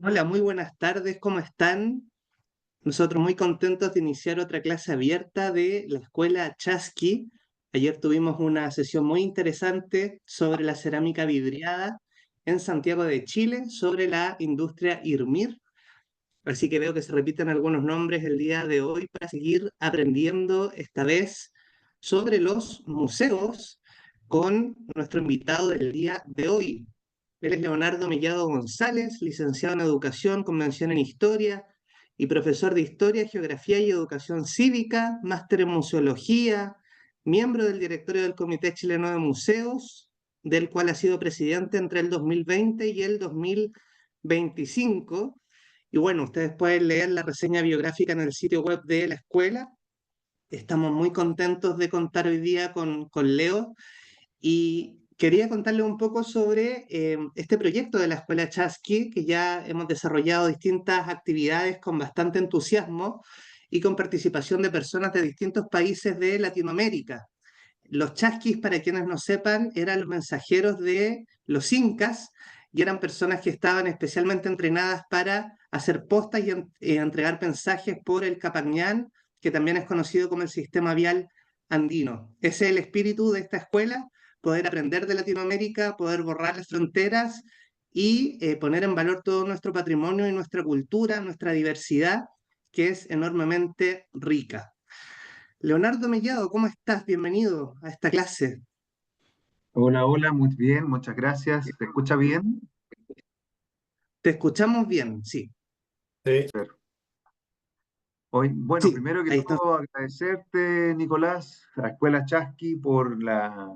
Hola, muy buenas tardes, ¿cómo están? Nosotros muy contentos de iniciar otra clase abierta de la escuela Chasqui. Ayer tuvimos una sesión muy interesante sobre la cerámica vidriada en Santiago de Chile, sobre la industria IRMIR. Así que veo que se repiten algunos nombres el día de hoy para seguir aprendiendo esta vez sobre los museos con nuestro invitado del día de hoy. Él es Leonardo Mellado González, licenciado en Educación con mención en Historia y profesor de Historia, Geografía y Educación Cívica, máster en Museología, miembro del directorio del Comité Chileno de Museos, del cual ha sido presidente entre el 2020 y el 2025. Y bueno, ustedes pueden leer la reseña biográfica en el sitio web de la escuela. Estamos muy contentos de contar hoy día con Leo y quería contarle un poco sobre este proyecto de la Escuela Chasqui, que ya hemos desarrollado distintas actividades con bastante entusiasmo y con participación de personas de distintos países de Latinoamérica. Los chasquis, para quienes no sepan, eran los mensajeros de los incas y eran personas que estaban especialmente entrenadas para hacer postas y entregar mensajes por el Capañán, que también es conocido como el sistema vial andino. Ese es el espíritu de esta escuela, poder aprender de Latinoamérica, poder borrar las fronteras y poner en valor todo nuestro patrimonio y nuestra cultura, nuestra diversidad, que es enormemente rica. Leonardo Mellado, ¿cómo estás? Bienvenido a esta clase. Hola, hola, muy bien, muchas gracias. ¿Se escucha bien? Te escuchamos bien, sí. Sí. Perfecto. Hoy, bueno, Sí, primero que ahí está. todo agradecerte, Nicolás, a Escuela Chasqui por la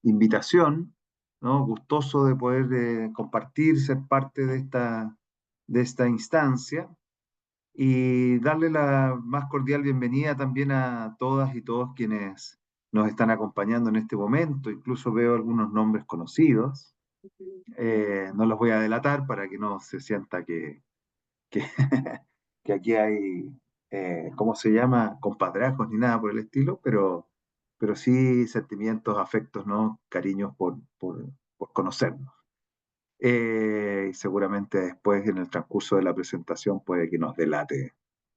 invitación, ¿no? Gustoso de poder compartir, ser parte de esta instancia y darle la más cordial bienvenida también a todas y todos quienes nos están acompañando en este momento. Incluso veo algunos nombres conocidos. No los voy a delatar para que no se sienta que, que aquí hay, ¿cómo se llama? Compadrazgos ni nada por el estilo, pero sí sentimientos, afectos, ¿no? Cariños por conocernos. Y seguramente después, en el transcurso de la presentación, puede que nos delate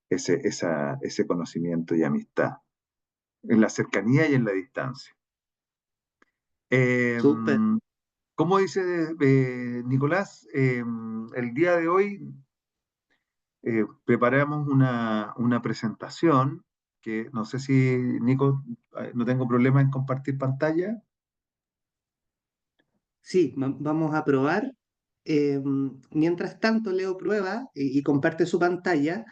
ese conocimiento y amistad, en la cercanía y en la distancia. Eh, Súper. Como dice Nicolás, el día de hoy preparamos una presentación que no sé si, Nico, no tengo problema en compartir pantalla. Sí, vamos a probar. Mientras tanto, Leo prueba y comparte su pantalla.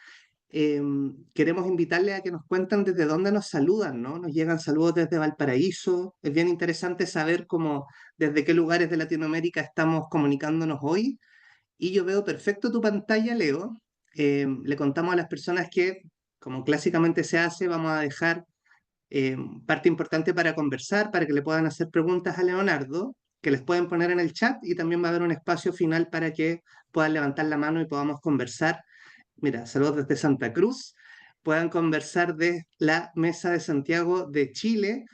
Queremos invitarle a que nos cuenten desde dónde nos saludan, ¿no? Nos llegan saludos desde Valparaíso. Es bien interesante saber cómo, desde qué lugares de Latinoamérica estamos comunicándonos hoy. Y yo veo perfecto tu pantalla, Leo. Le contamos a las personas que, como clásicamente se hace, vamos a dejar eh, parte importante para conversar, para que le puedan hacer preguntas a Leonardo, que les pueden poner en el chat y también va a haber un espacio final para que puedan levantar la mano y podamos conversar. Mira, saludos desde Santa Cruz. Puedan conversar de la Mesa de Santiago de Chile,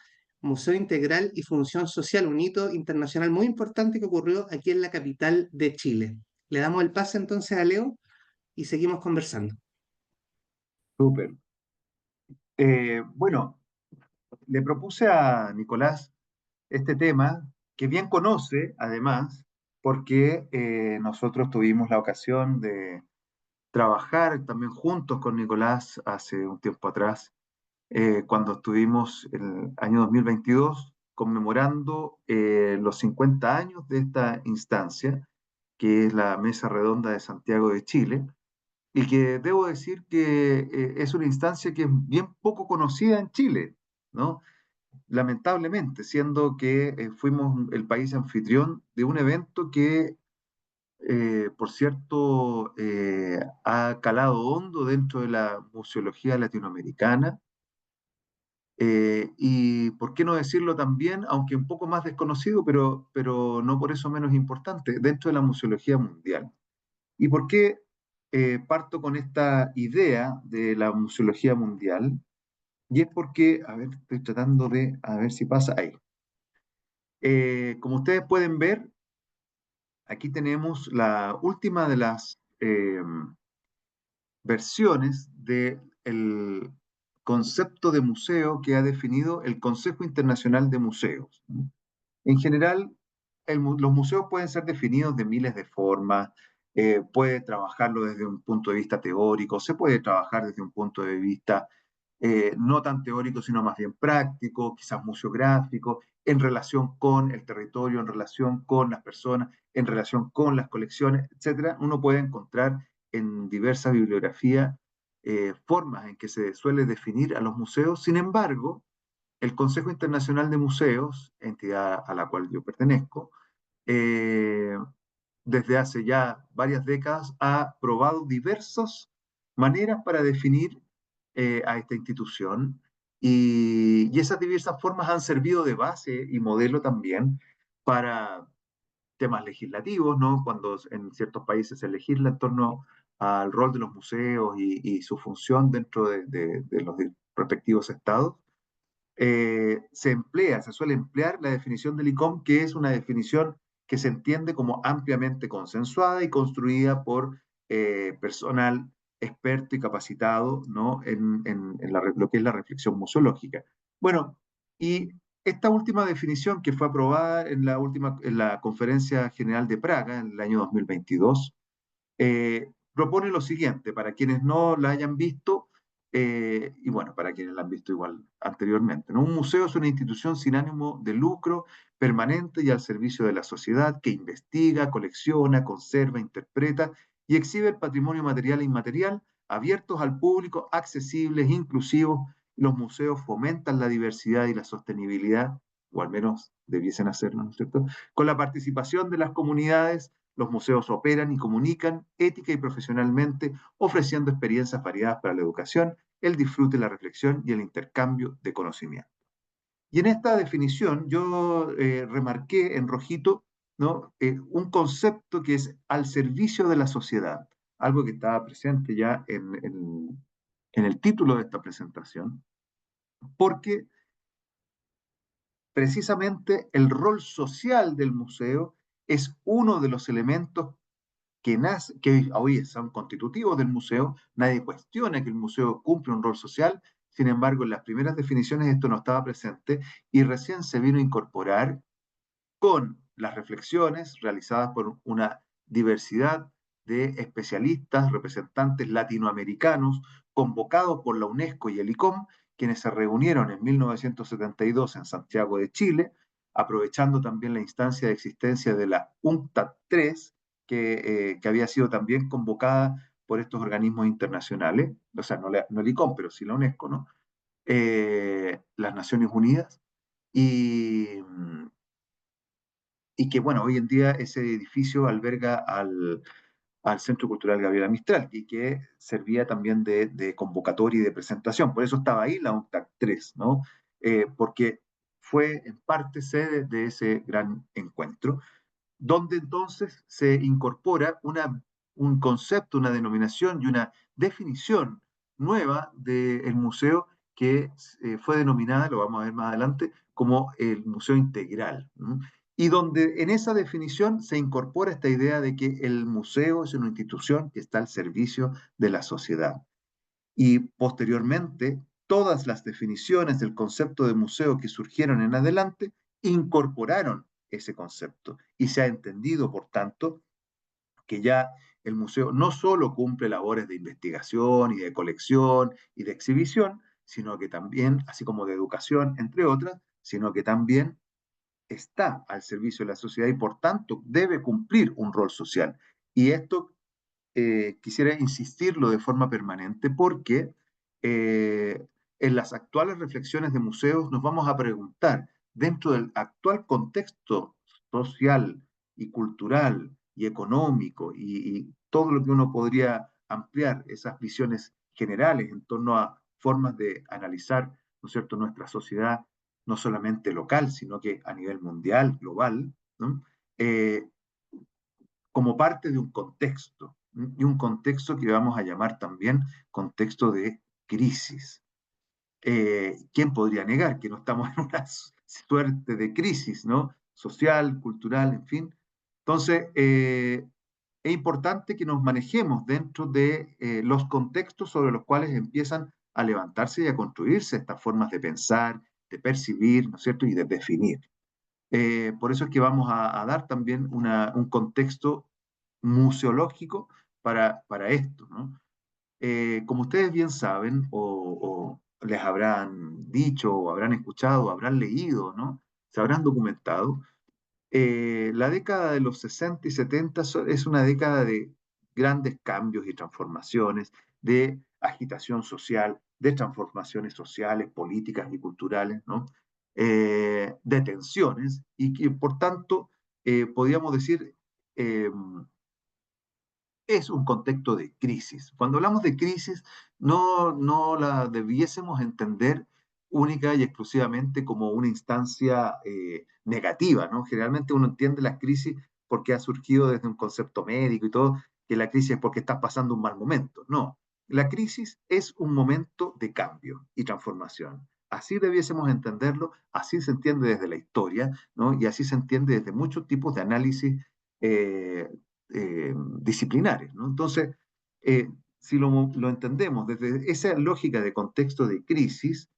Museo Integral y Función Social, un hito internacional muy importante que ocurrió aquí en la capital de Chile. Le damos el pase entonces a Leo y seguimos conversando. Súper. Bueno, le propuse a Nicolás este tema que bien conoce, además, porque nosotros tuvimos la ocasión de trabajar también juntos con Nicolás hace un tiempo atrás, cuando estuvimos el año 2022 conmemorando los 50 años de esta instancia, que es la Mesa Redonda de Santiago de Chile, y que debo decir que es una instancia que es bien poco conocida en Chile, ¿no? Lamentablemente, siendo que fuimos el país anfitrión de un evento que, por cierto, ha calado hondo dentro de la museología latinoamericana, y por qué no decirlo también, aunque un poco más desconocido, pero no por eso menos importante, dentro de la museología mundial. ¿Y por qué parto con esta idea de la museología mundial? Y es porque, a ver, estoy tratando de, a ver si pasa ahí. Como ustedes pueden ver, aquí tenemos la última de las versiones del concepto de museo que ha definido el Consejo Internacional de Museos. En general, los museos pueden ser definidos de miles de formas, puede trabajarlo desde un punto de vista teórico, se puede trabajar desde un punto de vista no tan teórico, sino más bien práctico, quizás museográfico, en relación con el territorio, en relación con las personas, en relación con las colecciones, etcétera. Uno puede encontrar en diversas bibliografías formas en que se suele definir a los museos. Sin embargo, el Consejo Internacional de Museos, entidad a la cual yo pertenezco, eh, desde hace ya varias décadas ha probado diversas maneras para definir a esta institución y esas diversas formas han servido de base y modelo también para temas legislativos, ¿no? Cuando en ciertos países se legisla en torno al rol de los museos y su función dentro de los respectivos estados se suele emplear la definición del ICOM, que es una definición que se entiende como ampliamente consensuada y construida por personal experto y capacitado, ¿no? Lo que es la reflexión museológica. Bueno, y esta última definición que fue aprobada en la Conferencia General de Praga en el año 2022, propone lo siguiente, para quienes no la hayan visto, y bueno, para quienes la han visto igual anteriormente, ¿no? Un museo es una institución sin ánimo de lucro, permanente y al servicio de la sociedad, que investiga, colecciona, conserva, interpreta y exhibe el patrimonio material e inmaterial, abiertos al público, accesibles, inclusivos. Los museos fomentan la diversidad y la sostenibilidad, o al menos debiesen hacerlo, ¿no es cierto? Con la participación de las comunidades, los museos operan y comunican ética y profesionalmente, ofreciendo experiencias variadas para la educación, el disfrute, la reflexión y el intercambio de conocimiento. Y en esta definición yo remarqué en rojito, ¿no? Un concepto que es al servicio de la sociedad, algo que estaba presente ya en el título de esta presentación, porque precisamente el rol social del museo es uno de los elementos que hoy son constitutivos del museo, nadie cuestiona que el museo cumple un rol social, sin embargo, en las primeras definiciones esto no estaba presente y recién se vino a incorporar con las reflexiones realizadas por una diversidad de especialistas, representantes latinoamericanos, convocados por la UNESCO y el ICOM, quienes se reunieron en 1972 en Santiago de Chile, aprovechando también la instancia de existencia de la UNCTAD 3, que había sido también convocada por estos organismos internacionales, o sea, no el ICOM, pero sí la UNESCO, ¿no? Las Naciones Unidas, y, y que, bueno, hoy en día ese edificio alberga al Centro Cultural Gabriela Mistral y que servía también de convocatoria y de presentación. Por eso estaba ahí la UNCTAD 3, ¿no? Porque fue en parte sede de ese gran encuentro donde entonces se incorpora un concepto, una denominación y una definición nueva del museo que fue denominada, lo vamos a ver más adelante, como el museo integral. ¿No? Y donde en esa definición se incorpora esta idea de que el museo es una institución que está al servicio de la sociedad. Y posteriormente, todas las definiciones del concepto de museo que surgieron en adelante incorporaron ese concepto y se ha entendido, por tanto, que ya el museo no solo cumple labores de investigación y de colección y de exhibición, sino que también, así como de educación, entre otras, sino que también está al servicio de la sociedad y por tanto debe cumplir un rol social. Y esto quisiera insistirlo de forma permanente porque en las actuales reflexiones de museos nos vamos a preguntar, dentro del actual contexto social y cultural y económico y todo lo que uno podría ampliar esas visiones generales en torno a formas de analizar, ¿no es cierto?, nuestra sociedad, no solamente local, sino que a nivel mundial, global, ¿no? Eh, como parte de un contexto, y un contexto que vamos a llamar también contexto de crisis. ¿quién podría negar que no estamos en una suerte de crisis, ¿no? Social, cultural, en fin? Entonces, es importante que nos manejemos dentro de los contextos sobre los cuales empiezan a levantarse y a construirse estas formas de pensar, de percibir, ¿no es cierto?, y de definir. Por eso es que vamos a dar también un contexto museológico para esto, ¿no? Como ustedes bien saben, o les habrán dicho, o habrán escuchado, o habrán leído, ¿no? Se habrán documentado, la década de los 60 y 70 es una década de grandes cambios y transformaciones, de agitación social, de transformaciones sociales, políticas y culturales, ¿no? De tensiones, y que por tanto, podríamos decir, eh, es un contexto de crisis. Cuando hablamos de crisis, no la debiésemos entender única y exclusivamente como una instancia negativa, ¿no? Generalmente uno entiende la crisis porque ha surgido desde un concepto médico y todo, que la crisis es porque estás pasando un mal momento. No, la crisis es un momento de cambio y transformación. Así debiésemos entenderlo, así se entiende desde la historia, ¿no? Y así se entiende desde muchos tipos de análisis eh, disciplinares, ¿no? Entonces, si lo entendemos desde esa lógica de contexto de crisis,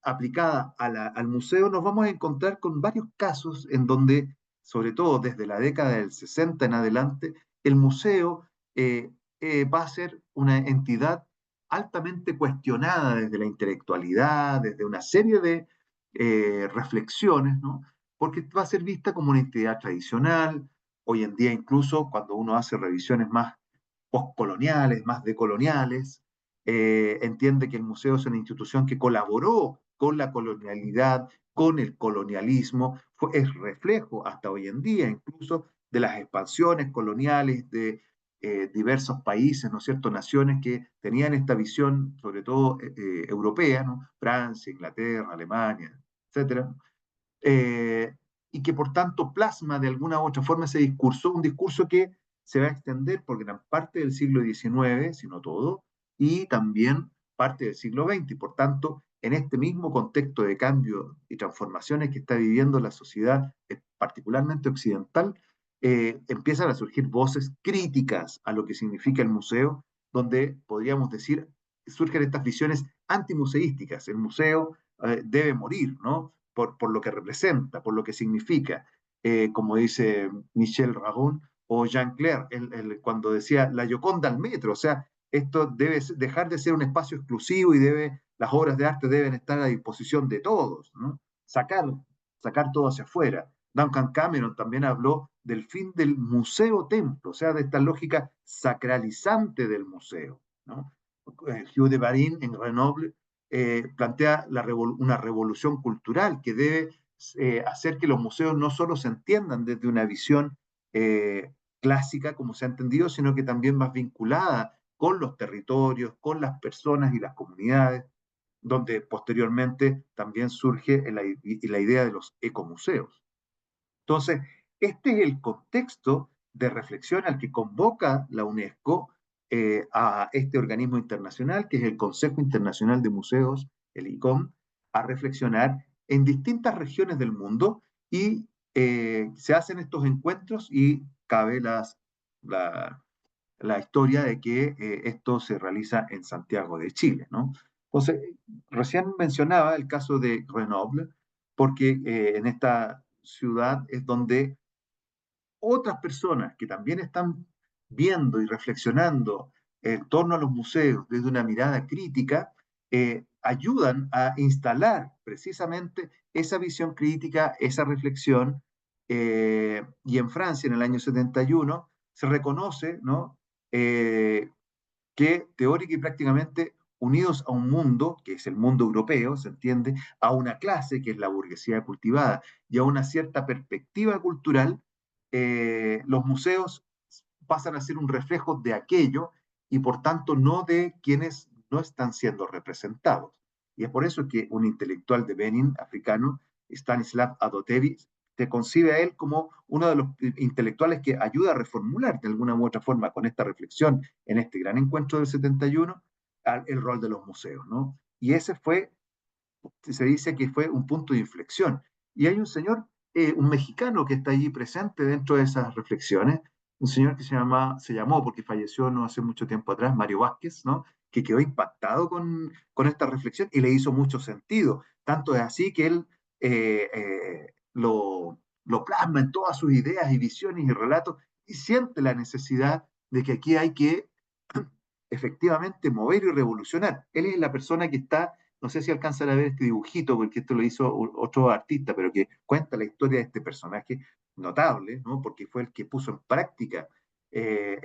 aplicada al museo, nos vamos a encontrar con varios casos en donde, sobre todo desde la década del 60 en adelante, el museo va a ser una entidad altamente cuestionada desde la intelectualidad, desde una serie de reflexiones, ¿no? Porque va a ser vista como una entidad tradicional. Hoy en día, incluso cuando uno hace revisiones más postcoloniales, más decoloniales, entiende que el museo es una institución que colaboró con la colonialidad, con el colonialismo, es reflejo hasta hoy en día incluso de las expansiones coloniales de diversos países, ¿no es cierto?, naciones que tenían esta visión, sobre todo europea, ¿no? Francia, Inglaterra, Alemania, etcétera, eh, y que por tanto plasma de alguna u otra forma ese discurso, un discurso que se va a extender por gran parte del siglo XIX, si no todo, y también parte del siglo XX, y por tanto, en este mismo contexto de cambio y transformaciones que está viviendo la sociedad, particularmente occidental, empiezan a surgir voces críticas a lo que significa el museo, donde podríamos decir, surgen estas visiones antimuseísticas. El museo debe morir, ¿no? Por lo que representa, por lo que significa, como dice Michel Ragon o Jean Clair, cuando decía la Gioconda al metro, o sea, esto debe dejar de ser un espacio exclusivo y las obras de arte deben estar a disposición de todos, ¿no? Sacar todo hacia afuera. Duncan Cameron también habló del fin del museo-templo, o sea, de esta lógica sacralizante del museo, ¿no? Hugh de Barin en Grenoble plantea una revolución cultural que debe hacer que los museos no solo se entiendan desde una visión clásica, como se ha entendido, sino que también más vinculada con los territorios, con las personas y las comunidades, donde posteriormente también surge la idea de los ecomuseos. Entonces, este es el contexto de reflexión al que convoca la UNESCO a este organismo internacional, que es el Consejo Internacional de Museos, el ICOM, a reflexionar en distintas regiones del mundo y se hacen estos encuentros y cabe la historia de que esto se realiza en Santiago de Chile, ¿no? Entonces, recién mencionaba el caso de Grenoble, porque en esta ciudad es donde otras personas que también están viendo y reflexionando en torno a los museos desde una mirada crítica, ayudan a instalar precisamente esa visión crítica, esa reflexión. Y en Francia, en el año 71, se reconoce, ¿no? eh, que teórica y prácticamente unidos a un mundo, que es el mundo europeo, se entiende, a una clase, que es la burguesía cultivada, y a una cierta perspectiva cultural, los museos pasan a ser un reflejo de aquello y por tanto no de quienes no están siendo representados. Y es por eso que un intelectual de Benin, africano, Stanislav Adotevich, se concibe a él como uno de los intelectuales que ayuda a reformular de alguna u otra forma con esta reflexión en este gran encuentro del 71 el rol de los museos, ¿no? Y ese fue, se dice que fue un punto de inflexión. Y hay un señor, un mexicano que está allí presente dentro de esas reflexiones, un señor que se llamó, porque falleció no hace mucho tiempo atrás, Mario Vázquez, ¿no? Que quedó impactado con esta reflexión y le hizo mucho sentido. Tanto es así que él lo plasma en todas sus ideas y visiones y relatos y siente la necesidad de que aquí hay que efectivamente mover y revolucionar. Él es la persona que está, no sé si alcanzan a ver este dibujito, porque esto lo hizo otro artista, pero que cuenta la historia de este personaje notable, ¿no? Porque fue el que puso en práctica la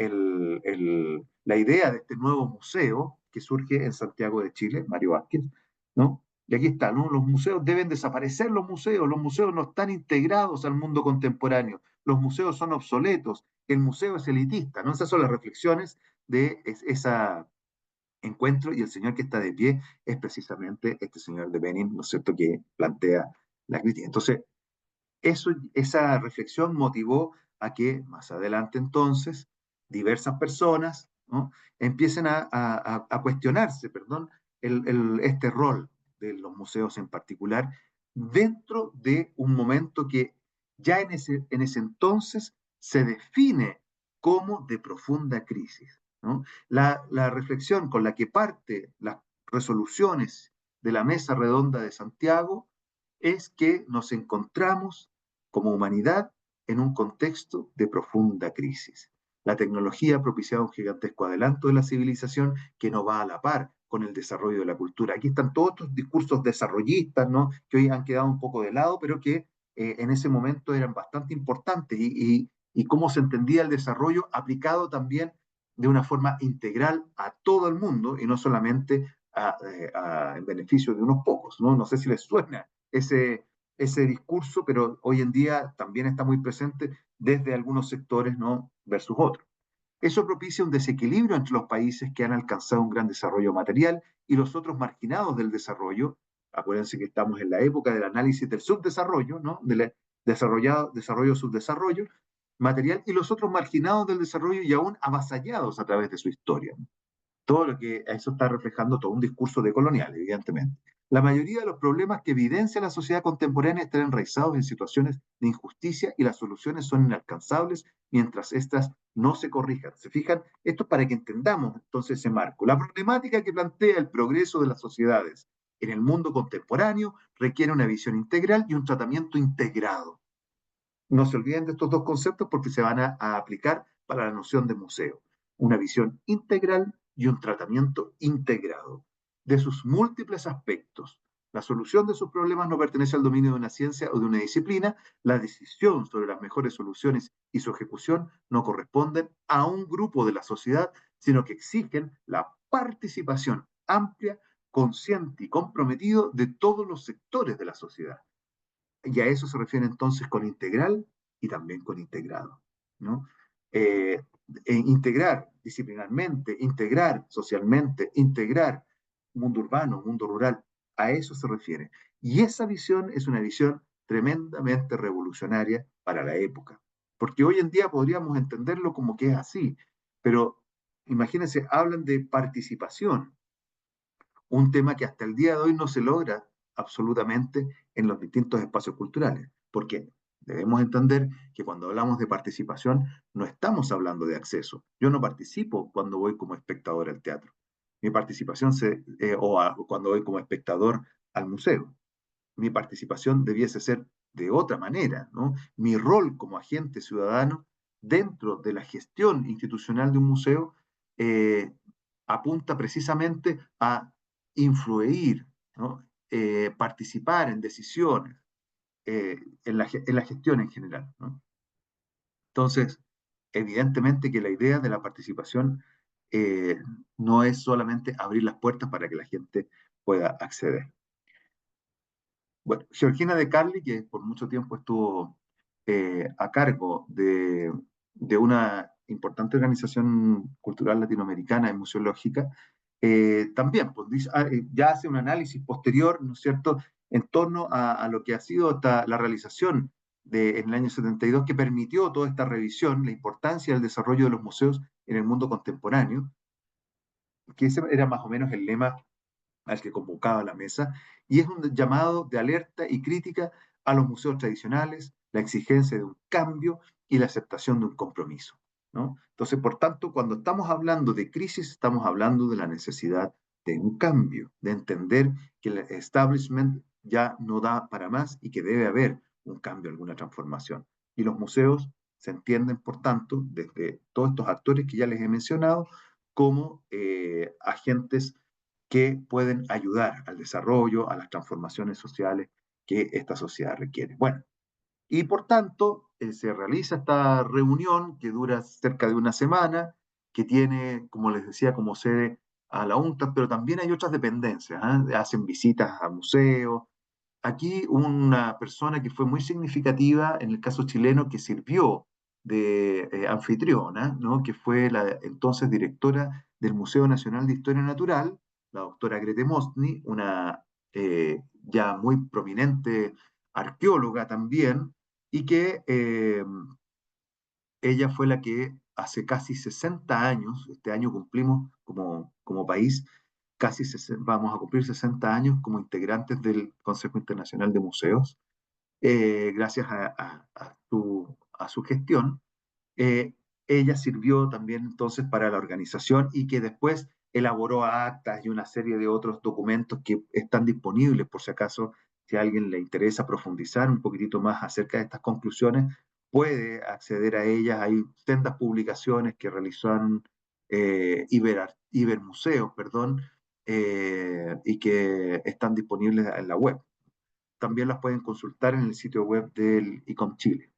idea de este nuevo museo que surge en Santiago de Chile, Mario Vázquez, ¿no? Y aquí está, ¿no? Los museos deben desaparecer, los museos no están integrados al mundo contemporáneo, los museos son obsoletos, el museo es elitista, ¿no? Esas son las reflexiones de ese encuentro y el señor que está de pie es precisamente este señor de Benin, ¿no es cierto?, que plantea la crítica. Entonces, esa reflexión motivó a que más adelante entonces diversas personas, ¿no?, empiecen a cuestionarse, perdón, este rol de los museos en particular dentro de un momento que ya en ese entonces se define como de profunda crisis, ¿no? La reflexión con la que parte las resoluciones de la Mesa Redonda de Santiago es que nos encontramos como humanidad en un contexto de profunda crisis. La tecnología ha propiciado un gigantesco adelanto de la civilización que no va a la par con el desarrollo de la cultura. Aquí están todos estos discursos desarrollistas, ¿no?, que hoy han quedado un poco de lado, pero que en ese momento eran bastante importantes y cómo se entendía el desarrollo aplicado también de una forma integral a todo el mundo y no solamente en beneficio de unos pocos, ¿no? No sé si les suena ese discurso, pero hoy en día también está muy presente desde algunos sectores, ¿no?, versus otros. Eso propicia un desequilibrio entre los países que han alcanzado un gran desarrollo material y los otros marginados del desarrollo. Acuérdense que estamos en la época del análisis del subdesarrollo, ¿no?, del desarrollo, subdesarrollo material, y los otros marginados del desarrollo y aún avasallados a través de su historia. Todo lo que eso está reflejando todo un discurso decolonial, evidentemente. La mayoría de los problemas que evidencia la sociedad contemporánea están enraizados en situaciones de injusticia y las soluciones son inalcanzables mientras éstas no se corrijan. ¿Se fijan? Esto es para que entendamos entonces ese marco. La problemática que plantea el progreso de las sociedades en el mundo contemporáneo requiere una visión integral y un tratamiento integrado. No se olviden de estos dos conceptos porque se van a aplicar para la noción de museo. Una visión integral y un tratamiento integrado de sus múltiples aspectos. La solución de sus problemas no pertenece al dominio de una ciencia o de una disciplina. La decisión sobre las mejores soluciones y su ejecución no corresponden a un grupo de la sociedad, sino que exigen la participación amplia, consciente y comprometido de todos los sectores de la sociedad. Y a eso se refiere entonces con integral y también con integrado, ¿no? Eh, integrar disciplinarmente, integrar socialmente, integrar mundo urbano, mundo rural, a eso se refiere. Y esa visión es una visión tremendamente revolucionaria para la época, porque hoy en día podríamos entenderlo como que es así, pero imagínense, hablan de participación, un tema que hasta el día de hoy no se logra absolutamente en los distintos espacios culturales, porque debemos entender que cuando hablamos de participación no estamos hablando de acceso. Yo no participo cuando voy como espectador al teatro. Mi participación cuando voy como espectador al museo. Mi participación debiese ser de otra manera, ¿no? Mi rol como agente ciudadano dentro de la gestión institucional de un museo eh, apunta precisamente a influir, ¿no? Participar en decisiones, en la gestión en general, ¿no? Entonces, evidentemente que la idea de la participación eh, no es solamente abrir las puertas para que la gente pueda acceder. Bueno, Georgina de Carli, que por mucho tiempo estuvo a cargo de una importante organización cultural latinoamericana y museológica, también pues, ya hace un análisis posterior, ¿no es cierto?, en torno a lo que ha sido la realización en el año 72, que permitió toda esta revisión, la importancia del desarrollo de los museos en el mundo contemporáneo, que ese era más o menos el lema al que convocaba la mesa, y es un llamado de alerta y crítica a los museos tradicionales, la exigencia de un cambio y la aceptación de un compromiso, ¿no? Entonces, por tanto, cuando estamos hablando de crisis, estamos hablando de la necesidad de un cambio, de entender que el establishment ya no da para más y que debe haber un cambio, alguna transformación. Y los museos se entienden, por tanto, desde todos estos actores que ya les he mencionado, como agentes que pueden ayudar al desarrollo, a las transformaciones sociales que esta sociedad requiere. Bueno, y por tanto, se realiza esta reunión que dura cerca de una semana, que tiene, como les decía, como sede a la UNCTAD, pero también hay otras dependencias, ¿eh? Hacen visitas a museos. Aquí una persona que fue muy significativa en el caso chileno, que sirvió de anfitriona, ¿no? Que fue la entonces directora del Museo Nacional de Historia Natural, la doctora Grete Mostny, una ya muy prominente arqueóloga también, y que ella fue la que hace casi 60 años, este año cumplimos como país, vamos a cumplir 60 años como integrantes del Consejo Internacional de Museos, gracias a su gestión. eh, Ella sirvió también entonces para la organización y que después elaboró actas y una serie de otros documentos que están disponibles por si acaso, si a alguien le interesa profundizar un poquitito más acerca de estas conclusiones, puede acceder a ellas. Hay sendas publicaciones que realizaron Ibermuseos, perdón, y que están disponibles en la web. También las pueden consultar en el sitio web del ICOM Chile,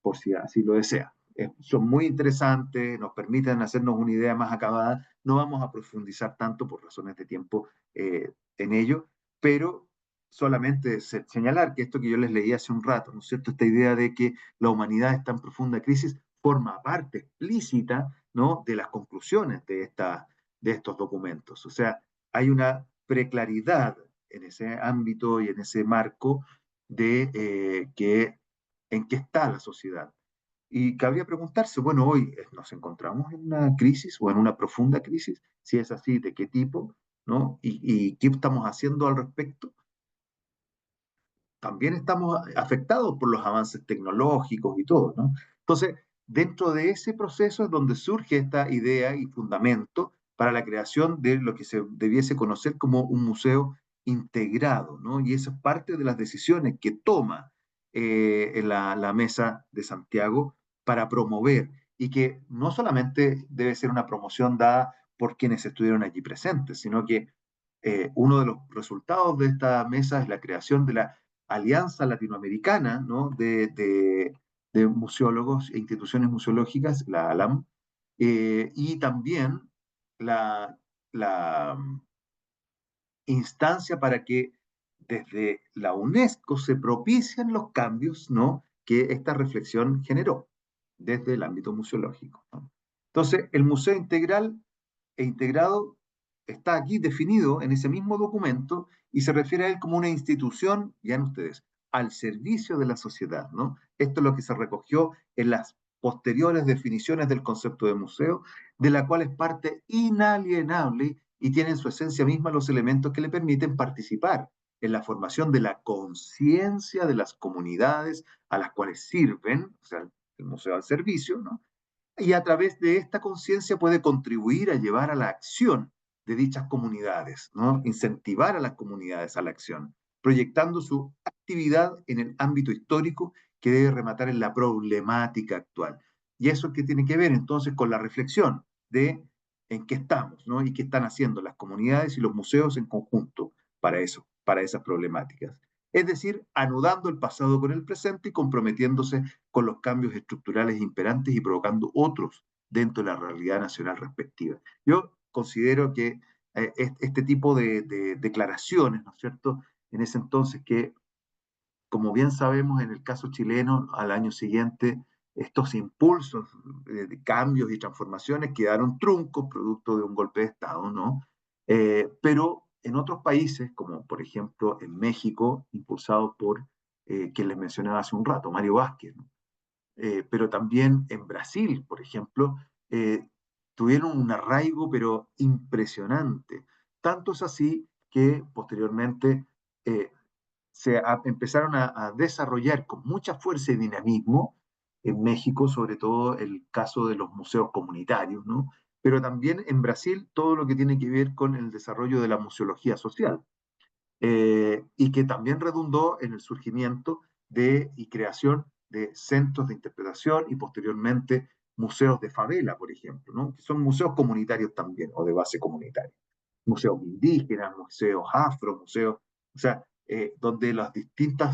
por si así lo desea. Son muy interesantes, nos permiten hacernos una idea más acabada. No vamos a profundizar tanto por razones de tiempo en ello, pero solamente señalar que esto que yo les leí hace un rato, ¿no es cierto? Esta idea de que la humanidad está en profunda crisis forma parte explícita, ¿no?, de las conclusiones de estos documentos. O sea, hay una preclaridad en ese ámbito y en ese marco de en qué está la sociedad. Y cabría preguntarse, bueno, hoy nos encontramos en una crisis o en una profunda crisis. Si es así, ¿de qué tipo? ¿No? Y qué estamos haciendo al respecto? También estamos afectados por los avances tecnológicos y todo, ¿no? Entonces, dentro de ese proceso es donde surge esta idea y fundamento para la creación de lo que se debiese conocer como un museo integrado, ¿no? Y eso es parte de las decisiones que toma en la mesa de Santiago para promover, y que no solamente debe ser una promoción dada por quienes estuvieron allí presentes, sino que uno de los resultados de esta mesa es la creación de la Alianza Latinoamericana, ¿no?, de museólogos e instituciones museológicas, la ALAM, y también la, la instancia para que desde la UNESCO se propicien los cambios, ¿no?, que esta reflexión generó desde el ámbito museológico, ¿no? Entonces, el museo integral e integrado está aquí definido en ese mismo documento y se refiere a él como una institución, vean ustedes, al servicio de la sociedad, ¿no? Esto es lo que se recogió en las posteriores definiciones del concepto de museo, de la cual es parte inalienable y tiene en su esencia misma los elementos que le permiten participar en la formación de la conciencia de las comunidades a las cuales sirven, o sea, el museo al servicio, ¿no? Y a través de esta conciencia puede contribuir a llevar a la acción de dichas comunidades, ¿no? Incentivar a las comunidades a la acción, proyectando su actividad en el ámbito histórico que debe rematar en la problemática actual. Y eso que tiene que ver entonces con la reflexión de en qué estamos, ¿no? Y qué están haciendo las comunidades y los museos en conjunto para eso, para esas problemáticas. Es decir, anudando el pasado con el presente y comprometiéndose con los cambios estructurales imperantes y provocando otros dentro de la realidad nacional respectiva. Yo considero que este tipo de declaraciones, ¿no es cierto?, en ese entonces que, como bien sabemos, en el caso chileno, al año siguiente, estos impulsos de cambios y transformaciones quedaron truncos, producto de un golpe de Estado, ¿no? Pero en otros países, como por ejemplo en México, impulsado por quien les mencionaba hace un rato, Mario Vázquez, ¿no? Pero también en Brasil, por ejemplo, tuvieron un arraigo pero impresionante. Tanto es así que posteriormente empezaron a desarrollar con mucha fuerza y dinamismo en México, sobre todo el caso de los museos comunitarios, ¿no? Pero también en Brasil todo lo que tiene que ver con el desarrollo de la museología social, y que también redundó en el surgimiento y creación de centros de interpretación y posteriormente museos de favela, por ejemplo, ¿no? Que son museos comunitarios también o de base comunitaria. Museos indígenas, museos afro, museos, o sea, donde los distintos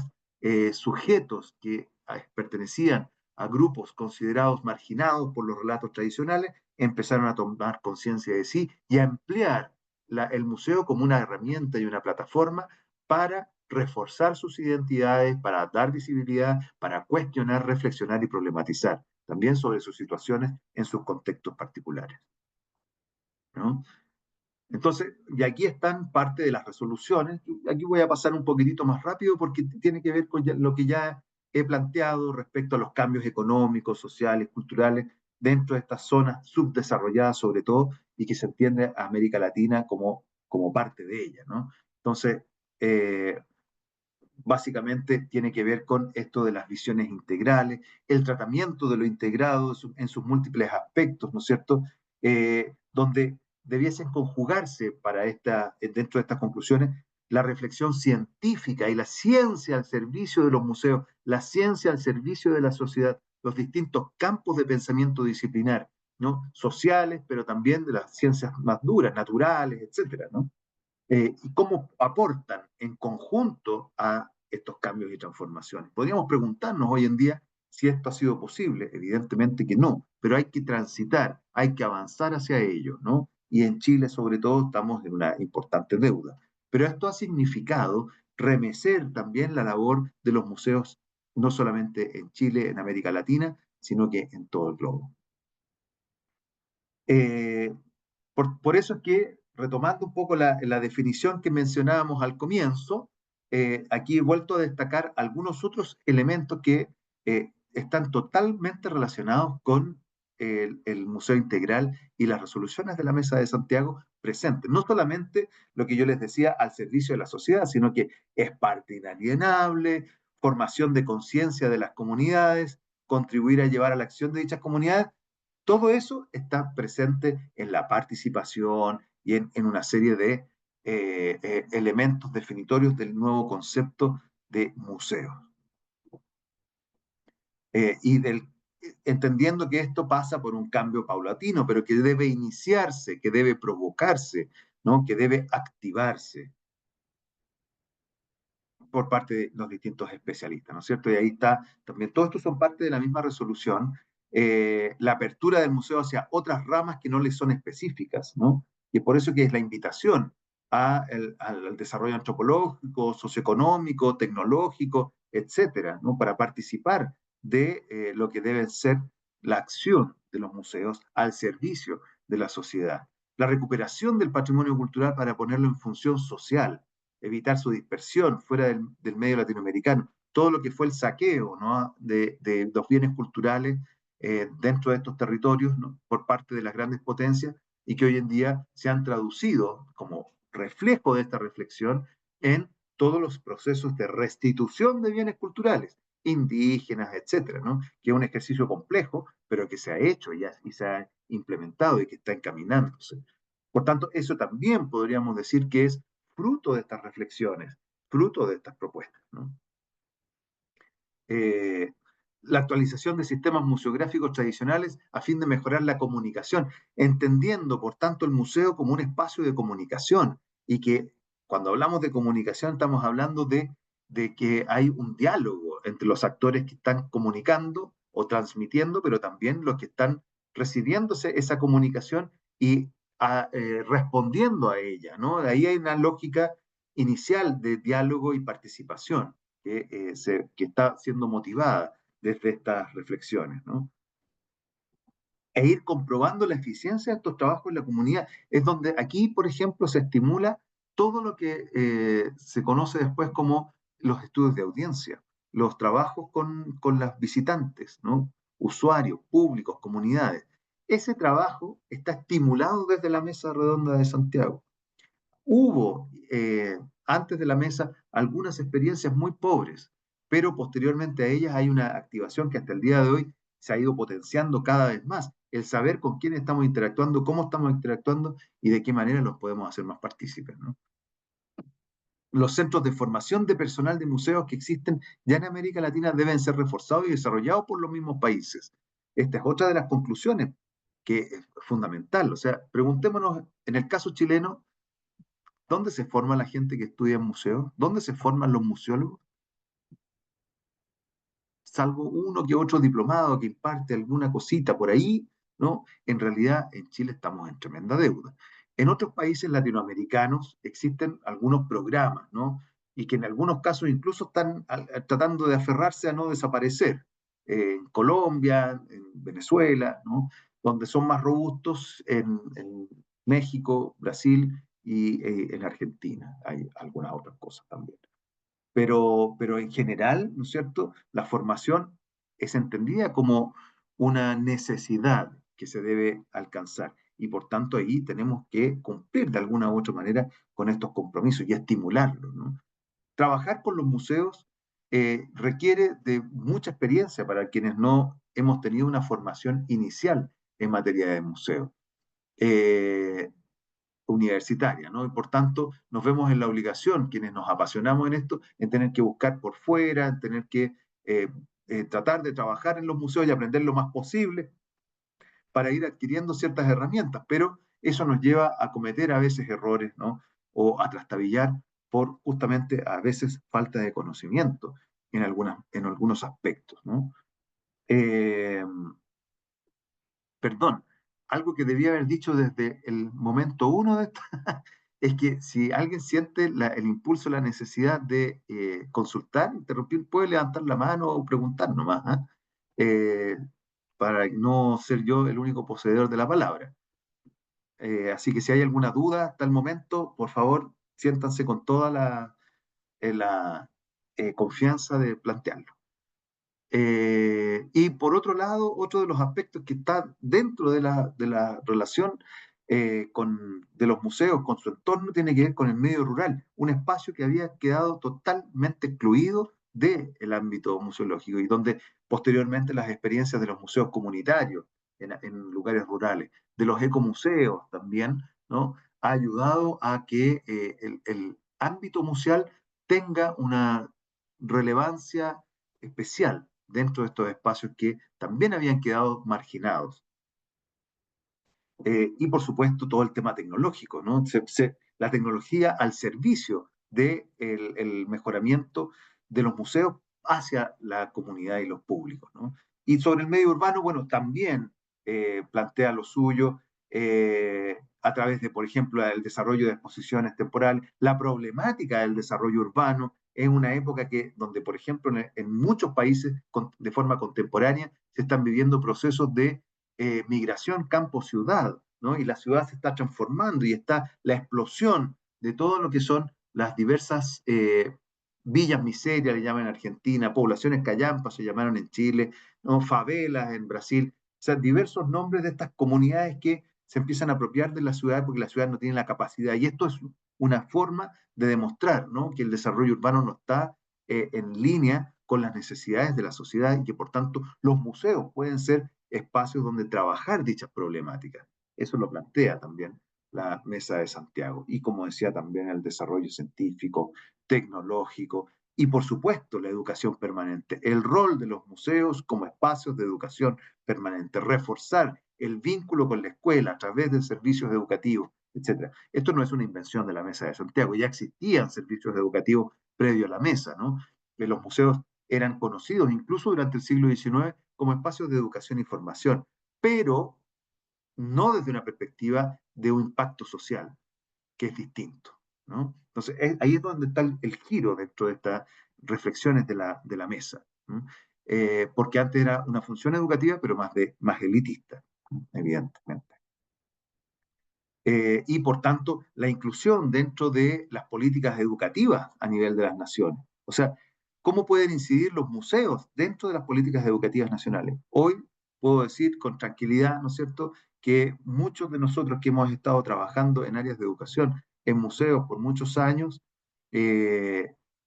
sujetos que pertenecían a grupos considerados marginados por los relatos tradicionales empezaron a tomar conciencia de sí y a emplear el museo como una herramienta y una plataforma para reforzar sus identidades, para dar visibilidad, para cuestionar, reflexionar y problematizar también sobre sus situaciones en sus contextos particulares, ¿no? Entonces, y aquí están parte de las resoluciones. Aquí voy a pasar un poquitito más rápido porque tiene que ver con lo que ya he planteado respecto a los cambios económicos, sociales, culturales dentro de estas zonas subdesarrolladas sobre todo y que se entiende a América Latina como parte de ella, ¿no? Entonces, eh, básicamente tiene que ver con esto de las visiones integrales, el tratamiento de lo integrado en sus múltiples aspectos, ¿no es cierto? Donde debiesen conjugarse dentro de estas conclusiones la reflexión científica y la ciencia al servicio de los museos, la ciencia al servicio de la sociedad, los distintos campos de pensamiento disciplinar, ¿no? Sociales, pero también de las ciencias más duras, naturales, etcétera, ¿no? Y cómo aportan en conjunto a estos cambios y transformaciones. Podríamos preguntarnos hoy en día si esto ha sido posible. Evidentemente que no, pero hay que transitar, hay que avanzar hacia ello, ¿no? Y en Chile, sobre todo, estamos en una importante deuda. Pero esto ha significado remecer también la labor de los museos, no solamente en Chile, en América Latina, sino que en todo el globo. Eh, por eso es que, retomando un poco la definición que mencionábamos al comienzo, aquí he vuelto a destacar algunos otros elementos que están totalmente relacionados con el Museo Integral y las resoluciones de la Mesa de Santiago presentes. No solamente lo que yo les decía al servicio de la sociedad, sino que es parte inalienable, formación de conciencia de las comunidades, contribuir a llevar a la acción de dichas comunidades. Todo eso está presente en la participación y en una serie de elementos definitorios del nuevo concepto de museo. Entendiendo que esto pasa por un cambio paulatino, pero que debe iniciarse, que debe provocarse, ¿no? Que debe activarse por parte de los distintos especialistas, ¿no es cierto? Y ahí está también, todo esto son parte de la misma resolución, la apertura del museo hacia otras ramas que no le son específicas, ¿no? Y por eso que es la invitación al desarrollo antropológico, socioeconómico, tecnológico, etcétera, ¿no? Para participar de lo que debe ser la acción de los museos al servicio de la sociedad. La recuperación del patrimonio cultural para ponerlo en función social, evitar su dispersión fuera del medio latinoamericano, todo lo que fue el saqueo, ¿no? de los bienes culturales dentro de estos territorios, ¿no? Por parte de las grandes potencias y que hoy en día se han traducido como reflejo de esta reflexión en todos los procesos de restitución de bienes culturales, indígenas, etcétera, ¿no? Que es un ejercicio complejo, pero que se ha hecho ya y se ha implementado y que está encaminándose. Por tanto, eso también podríamos decir que es fruto de estas reflexiones, fruto de estas propuestas, ¿no? Eh, la actualización de sistemas museográficos tradicionales a fin de mejorar la comunicación, entendiendo, por tanto, el museo como un espacio de comunicación y que cuando hablamos de comunicación estamos hablando de que hay un diálogo entre los actores que están comunicando o transmitiendo, pero también los que están recibiéndose esa comunicación y respondiendo a ella, ¿no? Ahí hay una lógica inicial de diálogo y participación que está siendo motivada desde estas reflexiones, ¿no? E ir comprobando la eficiencia de estos trabajos en la comunidad. Es donde aquí, por ejemplo, se estimula todo lo que se conoce después como los estudios de audiencia, los trabajos con las visitantes, ¿no? Usuarios, públicos, comunidades. Ese trabajo está estimulado desde la Mesa Redonda de Santiago. Hubo antes de la mesa algunas experiencias muy pobres, pero posteriormente a ellas hay una activación que hasta el día de hoy se ha ido potenciando cada vez más. El saber con quién estamos interactuando, cómo estamos interactuando y de qué manera los podemos hacer más partícipes, ¿no? Los centros de formación de personal de museos que existen ya en América Latina deben ser reforzados y desarrollados por los mismos países. Esta es otra de las conclusiones que es fundamental. O sea, preguntémonos, en el caso chileno, ¿dónde se forma la gente que estudia en museos? ¿Dónde se forman los museólogos? Salvo uno que otro diplomado que imparte alguna cosita por ahí, ¿no? En realidad en Chile estamos en tremenda deuda. En otros países latinoamericanos existen algunos programas, ¿no? Y que en algunos casos incluso están tratando de aferrarse a no desaparecer. En Colombia, en Venezuela, ¿no? Donde son más robustos en México, Brasil y en Argentina. Hay algunas otras cosas también. Pero en general, ¿no es cierto?, la formación es entendida como una necesidad que se debe alcanzar y por tanto ahí tenemos que cumplir de alguna u otra manera con estos compromisos y estimularlos, ¿no? Trabajar con los museos requiere de mucha experiencia para quienes no hemos tenido una formación inicial en materia de museo. Eh, Universitaria, ¿no? Y por tanto, nos vemos en la obligación, quienes nos apasionamos en esto, en tener que buscar por fuera, en tener que tratar de trabajar en los museos y aprender lo más posible para ir adquiriendo ciertas herramientas, pero eso nos lleva a cometer a veces errores, ¿no? O a trastabillar por justamente a veces falta de conocimiento en algunos aspectos, ¿no? Eh, Perdón, algo que debía haber dicho desde el momento uno de esto, es que si alguien siente el impulso, la necesidad de consultar, interrumpir, puede levantar la mano o preguntar nomás, ¿ah? Eh, para no ser yo el único poseedor de la palabra. Así que si hay alguna duda hasta el momento, por favor, siéntanse con toda la confianza de plantearlo. Y por otro lado, otro de los aspectos que está dentro de la relación de los museos con su entorno tiene que ver con el medio rural, un espacio que había quedado totalmente excluido del ámbito museológico y donde posteriormente las experiencias de los museos comunitarios en lugares rurales, de los ecomuseos también, ¿no? Ha ayudado a que el ámbito museal tenga una relevancia especial dentro de estos espacios que también habían quedado marginados. Y por supuesto todo el tema tecnológico, ¿no? La tecnología al servicio del de el mejoramiento de los museos hacia la comunidad y los públicos, ¿no? Y sobre el medio urbano, bueno, también plantea lo suyo a través de, por ejemplo, el desarrollo de exposiciones temporales, la problemática del desarrollo urbano en una época donde, por ejemplo, en muchos países de forma contemporánea se están viviendo procesos de migración campo-ciudad, ¿no? Y la ciudad se está transformando y está la explosión de todo lo que son las diversas villas miserias, le llaman en Argentina, poblaciones callampas se llamaron en Chile, ¿no? Favelas en Brasil, o sea, diversos nombres de estas comunidades que se empiezan a apropiar de la ciudad porque la ciudad no tiene la capacidad. Y esto es una forma de demostrar, ¿no?, que el desarrollo urbano no está en línea con las necesidades de la sociedad y que por tanto los museos pueden ser espacios donde trabajar dichas problemáticas. Eso lo plantea también la Mesa de Santiago. Y como decía también el desarrollo científico, tecnológico y por supuesto la educación permanente. El rol de los museos como espacios de educación permanente, reforzar el vínculo con la escuela a través de servicios educativos, etc. Esto no es una invención de la Mesa de Santiago, ya existían servicios educativos previo a la mesa, ¿no? Los museos eran conocidos incluso durante el siglo XIX como espacios de educación y formación, pero no desde una perspectiva de un impacto social, que es distinto, ¿no? Entonces, ahí es donde está el giro dentro de estas reflexiones de la mesa, ¿no? Porque antes era una función educativa, pero más elitista, ¿no?, evidentemente. Y por tanto, la inclusión dentro de las políticas educativas a nivel de las naciones. O sea, ¿cómo pueden incidir los museos dentro de las políticas educativas nacionales? Hoy puedo decir con tranquilidad, ¿no es cierto?, que muchos de nosotros que hemos estado trabajando en áreas de educación en museos por muchos años,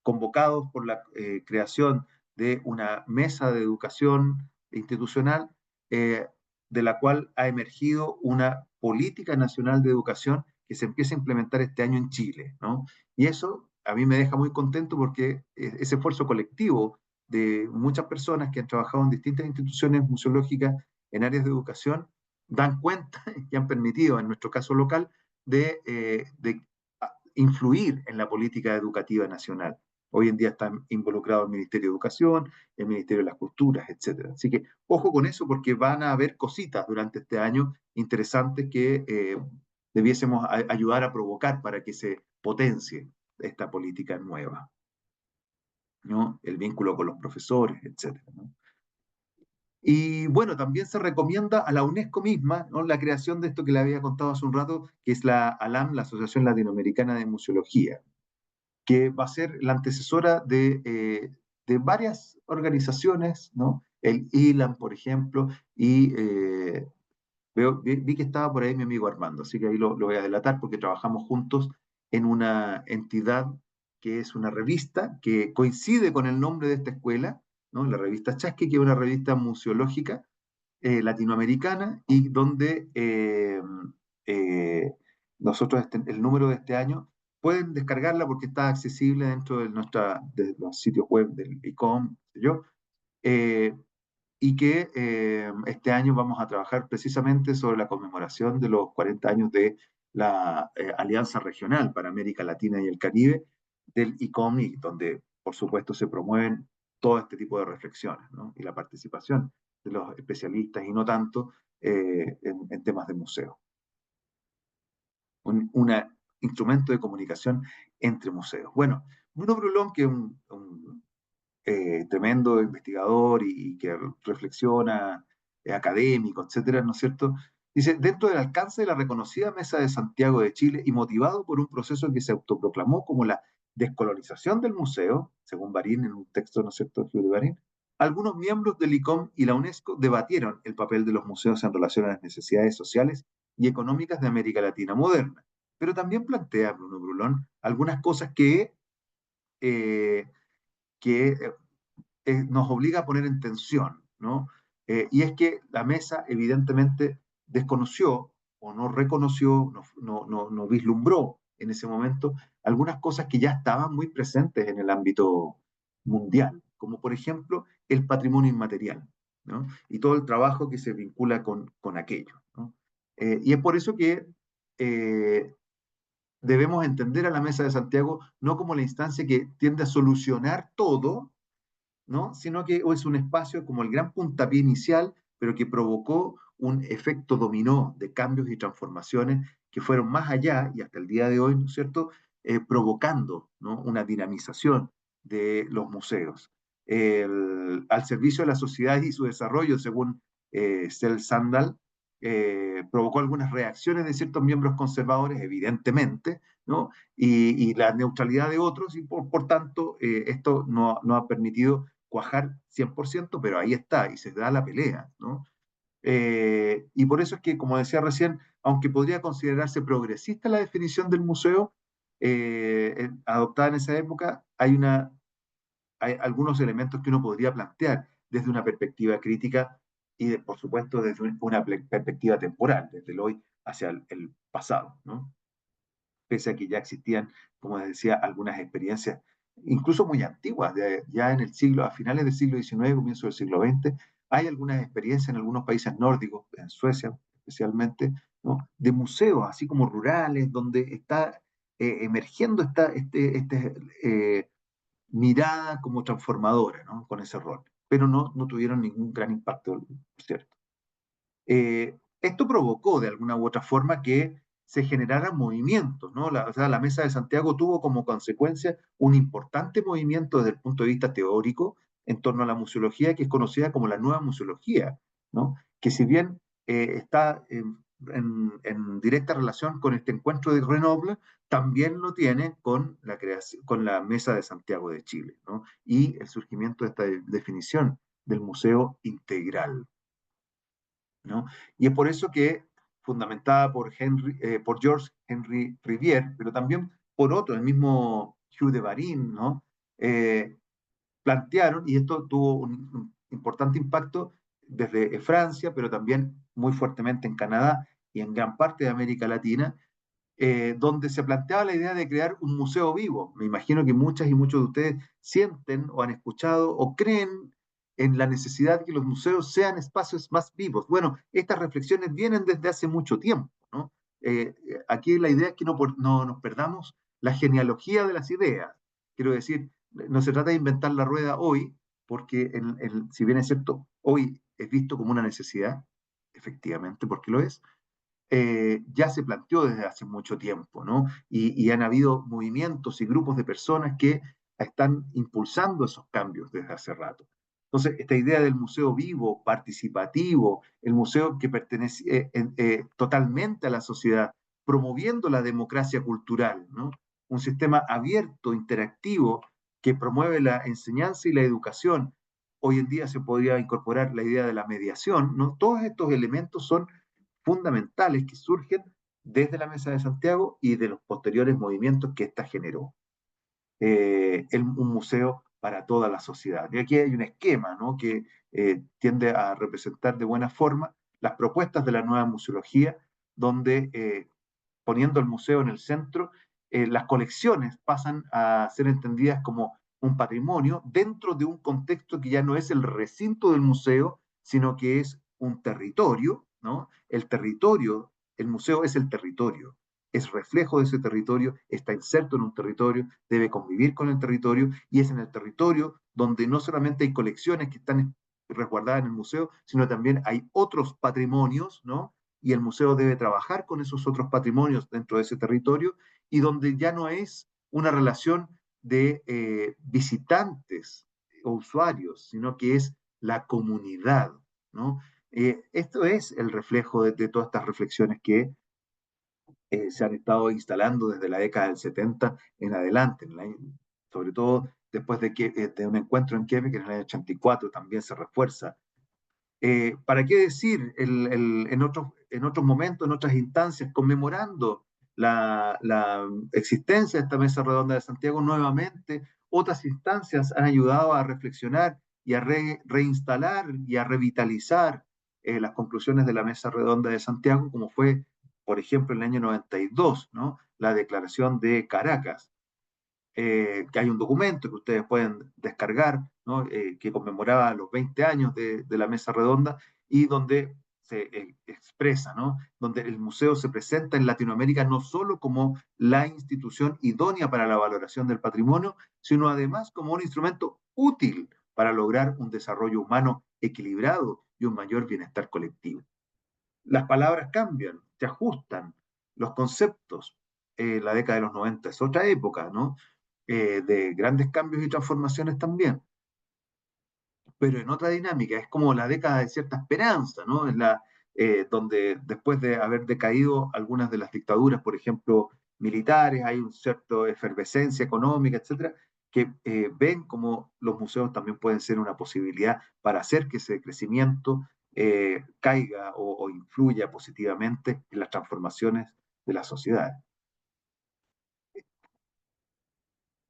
convocados por la creación de una mesa de educación institucional, de la cual ha emergido una política nacional de educación que se empieza a implementar este año en Chile, ¿no? Y eso a mí me deja muy contento porque ese esfuerzo colectivo de muchas personas que han trabajado en distintas instituciones museológicas en áreas de educación dan cuenta y han permitido, en nuestro caso local, de influir en la política educativa nacional. Hoy en día están involucrados el Ministerio de Educación, el Ministerio de las Culturas, etc. Así que ojo con eso porque van a haber cositas durante este año interesantes que debiésemos ayudar a provocar para que se potencie esta política nueva, ¿no? El vínculo con los profesores, etc. ¿no? Y bueno, también se recomienda a la UNESCO misma, ¿no? La creación de esto que le había contado hace un rato, que es la ALAM, la Asociación Latinoamericana de Museología, que va a ser la antecesora de varias organizaciones, ¿no? El ILAM, por ejemplo, y vi que estaba por ahí mi amigo Armando, así que ahí lo voy a delatar porque trabajamos juntos en una entidad que es una revista que coincide con el nombre de esta escuela, ¿no? La revista Chasqui, que es una revista museológica latinoamericana y donde eh, nosotros el número de este año pueden descargarla porque está accesible dentro de los sitios web del ICOM, yo, eh, y que este año vamos a trabajar precisamente sobre la conmemoración de los 40 años de la Alianza Regional para América Latina y el Caribe del ICOM, y donde por supuesto se promueven todo este tipo de reflexiones, ¿no? Y la participación de los especialistas y no tanto en temas de museo. Un instrumento de comunicación entre museos. Bueno, Bruno Brulón, que es un tremendo investigador y que reflexiona, académico, etcétera, ¿no es cierto? Dice, dentro del alcance de la reconocida Mesa de Santiago de Chile y motivado por un proceso que se autoproclamó como la descolonización del museo, según Barín en un texto, ¿no es cierto?, de Barín, algunos miembros del ICOM y la UNESCO debatieron el papel de los museos en relación a las necesidades sociales y económicas de América Latina moderna. Pero también plantea Bruno Brulón algunas cosas eh, que nos obliga a poner en tensión, ¿no? Y es que la mesa evidentemente desconoció o no reconoció, no vislumbró en ese momento algunas cosas que ya estaban muy presentes en el ámbito mundial, como por ejemplo el patrimonio inmaterial, ¿no? Y todo el trabajo que se vincula con aquello, ¿no? Y es por eso que eh, debemos entender a la Mesa de Santiago no como la instancia que tiende a solucionar todo, ¿no? Sino que es un espacio como el gran puntapié inicial, pero que provocó un efecto dominó de cambios y transformaciones que fueron más allá y hasta el día de hoy, ¿no es cierto?, provocando, ¿no?, una dinamización de los museos. Al servicio de la sociedad y su desarrollo, según Sel Sandal, provocó algunas reacciones de ciertos miembros conservadores, evidentemente, ¿no? Y la neutralidad de otros, y por tanto, esto no ha permitido cuajar 100%, pero ahí está, y se da la pelea, ¿no? Y por eso es que, como decía recién, aunque podría considerarse progresista la definición del museo adoptada en esa época, hay algunos elementos que uno podría plantear desde una perspectiva crítica y, por supuesto, desde una perspectiva temporal, desde el hoy hacia el pasado, ¿no? Pese a que ya existían, como les decía, algunas experiencias, incluso muy antiguas, ya en el siglo, a finales del siglo XIX, comienzo del siglo XX, hay algunas experiencias en algunos países nórdicos, en Suecia especialmente, ¿no?, de museos, así como rurales, donde está emergiendo esta mirada como transformadora, ¿no?, con ese rol, pero no tuvieron ningún gran impacto, por cierto. Esto provocó de alguna u otra forma que se generaran movimientos, ¿no? O sea, la Mesa de Santiago tuvo como consecuencia un importante movimiento desde el punto de vista teórico en torno a la museología, que es conocida como la nueva museología, ¿no? Que si bien está en directa relación con este encuentro de Grenoble, también lo tiene con la creación, con la Mesa de Santiago de Chile, ¿no? Y el surgimiento de esta definición del museo integral, ¿no? Y es por eso que fundamentada por Georges Henri Rivière, pero también por otro, el mismo Hugh de Barin, ¿no? Plantearon, y esto tuvo un importante impacto desde Francia, pero también muy fuertemente en Canadá y en gran parte de América Latina, donde se planteaba la idea de crear un museo vivo. Me imagino que muchas y muchos de ustedes sienten o han escuchado o creen en la necesidad de que los museos sean espacios más vivos. Bueno, estas reflexiones vienen desde hace mucho tiempo, ¿no? Aquí la idea es que no nos perdamos la genealogía de las ideas. Quiero decir, no se trata de inventar la rueda hoy, porque si bien es cierto, hoy es visto como una necesidad, efectivamente, porque lo es, ya se planteó desde hace mucho tiempo, ¿no? Y han habido movimientos y grupos de personas que están impulsando esos cambios desde hace rato. Entonces, esta idea del museo vivo, participativo, el museo que pertenece totalmente a la sociedad, promoviendo la democracia cultural, ¿no? Un sistema abierto, interactivo, que promueve la enseñanza y la educación. Hoy en día se podría incorporar la idea de la mediación, ¿no? Todos estos elementos son fundamentales que surgen desde la Mesa de Santiago y de los posteriores movimientos que ésta generó. Un museo para toda la sociedad. Y aquí hay un esquema, ¿no? Que tiende a representar de buena forma las propuestas de la nueva museología, donde poniendo el museo en el centro, las colecciones pasan a ser entendidas como un patrimonio dentro de un contexto que ya no es el recinto del museo, sino que es un territorio, ¿no? El territorio, el museo es el territorio, es reflejo de ese territorio, está inserto en un territorio, debe convivir con el territorio, y es en el territorio donde no solamente hay colecciones que están resguardadas en el museo, sino también hay otros patrimonios, ¿no? Y el museo debe trabajar con esos otros patrimonios dentro de ese territorio, y donde ya no es una relación de visitantes o usuarios, sino que es la comunidad, ¿no? Esto es el reflejo de todas estas reflexiones que se han estado instalando desde la década del 70 en adelante, sobre todo después de un encuentro en Quebec en el año 84 también se refuerza. ¿Para qué decir en otros momentos, en otras instancias, conmemorando la existencia de esta mesa redonda de Santiago nuevamente? Otras instancias han ayudado a reflexionar y a reinstalar y a revitalizar las conclusiones de la mesa redonda de Santiago, como fue, por ejemplo, en el año 92, ¿no? La Declaración de Caracas, que hay un documento que ustedes pueden descargar, ¿no? Que conmemoraba los 20 años de la mesa redonda, y donde se expresa, ¿no? Donde el museo se presenta en Latinoamérica no solo como la institución idónea para la valoración del patrimonio, sino además como un instrumento útil para lograr un desarrollo humano equilibrado y un mayor bienestar colectivo. Las palabras cambian, se ajustan, los conceptos. La década de los 90 es otra época, ¿no? De grandes cambios y transformaciones también, pero en otra dinámica, es como la década de cierta esperanza, ¿no? Es donde después de haber decaído algunas de las dictaduras, por ejemplo, militares, hay una cierta efervescencia económica, etcétera, que ven como los museos también pueden ser una posibilidad para hacer que ese crecimiento caiga o influya positivamente en las transformaciones de la sociedad.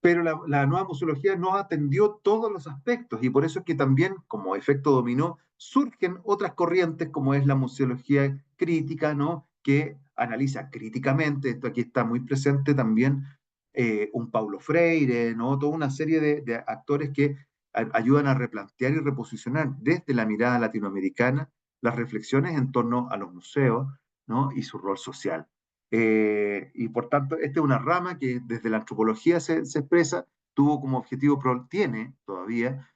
Pero la nueva museología no atendió todos los aspectos, y por eso es que también, como efecto dominó, surgen otras corrientes como es la museología crítica, ¿no? Que analiza críticamente, esto aquí está muy presente también, un Paulo Freire, ¿no? Toda una serie de actores que ayudan a replantear y reposicionar desde la mirada latinoamericana las reflexiones en torno a los museos, ¿no? Y su rol social. Y por tanto, esta es una rama que desde la antropología se expresa, tuvo como objetivo, tiene todavía,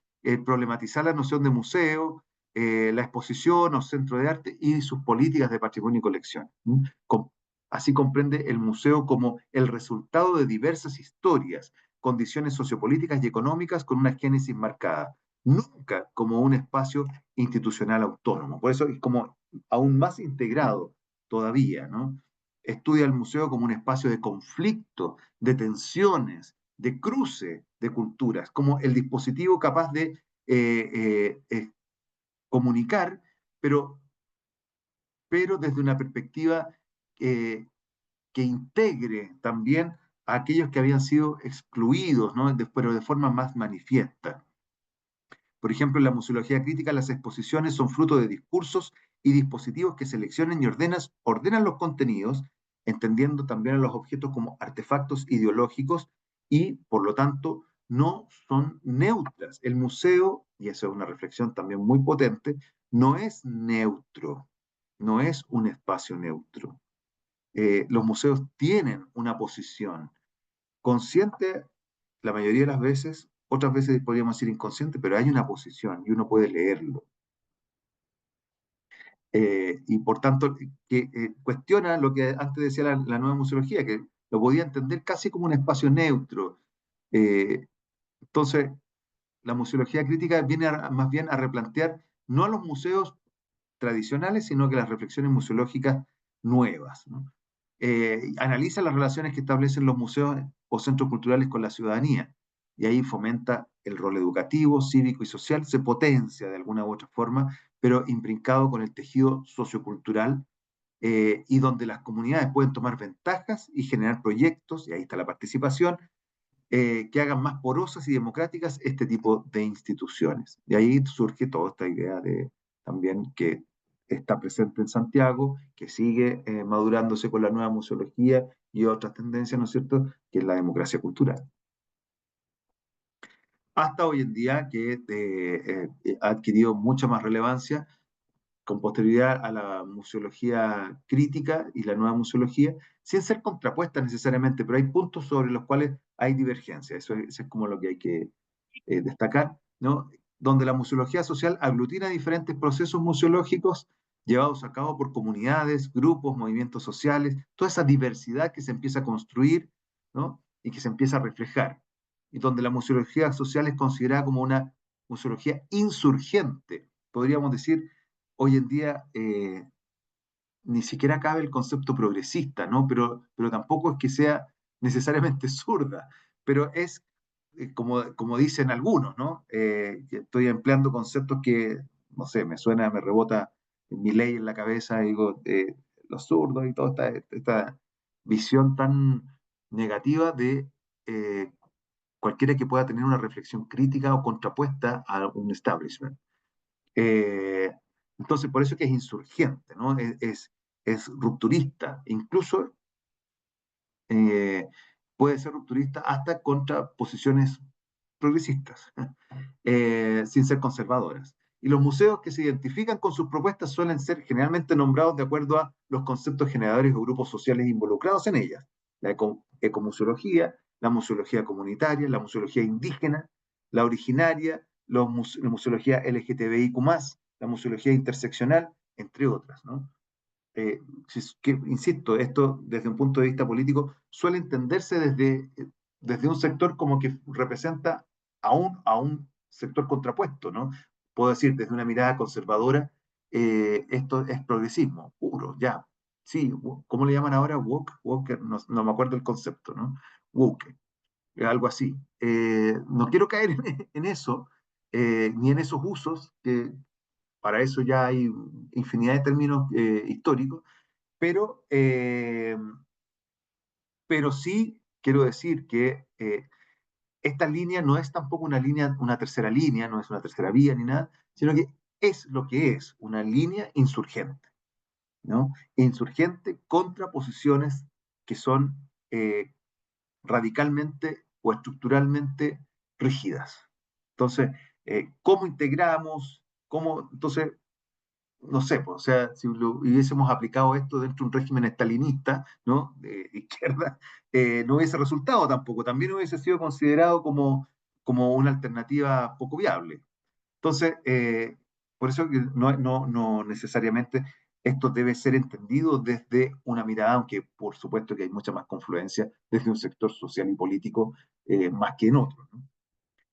problematizar la noción de museo, la exposición o centro de arte y sus políticas de patrimonio y colección. Así comprende el museo como el resultado de diversas historias, condiciones sociopolíticas y económicas con una génesis marcada, nunca como un espacio institucional autónomo. Por eso es como aún más integrado todavía, ¿no? Estudia el museo como un espacio de conflicto, de tensiones, de cruce de culturas, como el dispositivo capaz de comunicar, pero pero desde una perspectiva que integre también a aquellos que habían sido excluidos, ¿no? Pero de forma más manifiesta. Por ejemplo, en la museología crítica, las exposiciones son fruto de discursos y dispositivos que seleccionan y ordenan los contenidos, entendiendo también a los objetos como artefactos ideológicos y, por lo tanto, no son neutras. El museo, y eso es una reflexión también muy potente, no es neutro, no es un espacio neutro. Los museos tienen una posición consciente la mayoría de las veces, otras veces podríamos decir inconsciente, pero hay una posición y uno puede leerlo. Y por tanto, que cuestiona lo que antes decía la nueva museología, que lo podía entender casi como un espacio neutro. Eh, entonces, la museología crítica viene más bien a replantear no a los museos tradicionales, sino que las reflexiones museológicas nuevas, ¿no? Analiza las relaciones que establecen los museos o centros culturales con la ciudadanía, y ahí fomenta el rol educativo, cívico y social, se potencia de alguna u otra forma, pero imbrincado con el tejido sociocultural, y donde las comunidades pueden tomar ventajas y generar proyectos, y ahí está la participación, que hagan más porosas y democráticas este tipo de instituciones. De ahí surge toda esta idea de también que está presente en Santiago, que sigue madurándose con la nueva museología y otras tendencias, ¿no es cierto?, que es la democracia cultural. Hasta hoy en día que ha adquirido mucha más relevancia con posterioridad a la museología crítica y la nueva museología, sin ser contrapuestas necesariamente, pero hay puntos sobre los cuales hay divergencia. Eso es como lo que hay que destacar, ¿no? Donde la museología social aglutina diferentes procesos museológicos llevados a cabo por comunidades, grupos, movimientos sociales, toda esa diversidad que se empieza a construir, ¿no? Y que se empieza a reflejar. Y donde la museología social es considerada como una museología insurgente. Podríamos decir, hoy en día ni siquiera cabe el concepto progresista, ¿no? Pero tampoco es que sea necesariamente zurda, pero es como dicen algunos, ¿no? Estoy empleando conceptos que, no sé, me suena, me rebota mi ley en la cabeza, y digo, los zurdos y toda esta visión tan negativa de cualquiera que pueda tener una reflexión crítica o contrapuesta a un establishment. Eh, entonces, por eso que es insurgente, ¿no? Es rupturista, incluso eh, puede ser rupturista hasta contra posiciones progresistas, sin ser conservadoras. Y los museos que se identifican con sus propuestas suelen ser generalmente nombrados de acuerdo a los conceptos generadores o grupos sociales involucrados en ellas. La ecomuseología, la museología comunitaria, la museología indígena, la originaria, la museología LGTBIQ+, la museología interseccional, entre otras, ¿no? Insisto, esto desde un punto de vista político suele entenderse desde un sector como que representa a un sector contrapuesto, ¿no? Puedo decir, desde una mirada conservadora, esto es progresismo puro, ya. Sí, ¿cómo le llaman ahora? Woke, no me acuerdo el concepto, ¿no? Woke, algo así. No quiero caer en eso, ni en esos usos, que para eso ya hay infinidad de términos históricos, pero, pero sí quiero decir que esta línea no es tampoco una línea, una tercera línea, no es una tercera vía ni nada, sino que es lo que es, una línea insurgente, ¿no? Insurgente contra posiciones que son radicalmente o estructuralmente rígidas. Entonces, ¿cómo integramos? Entonces, no sé, pues, o sea, si lo hubiésemos aplicado esto dentro de un régimen estalinista, ¿no? De izquierda, no hubiese resultado tampoco, también hubiese sido considerado como una alternativa poco viable. Entonces, por eso que no necesariamente esto debe ser entendido desde una mirada, aunque por supuesto que hay mucha más confluencia desde un sector social y político más que en otro, ¿no?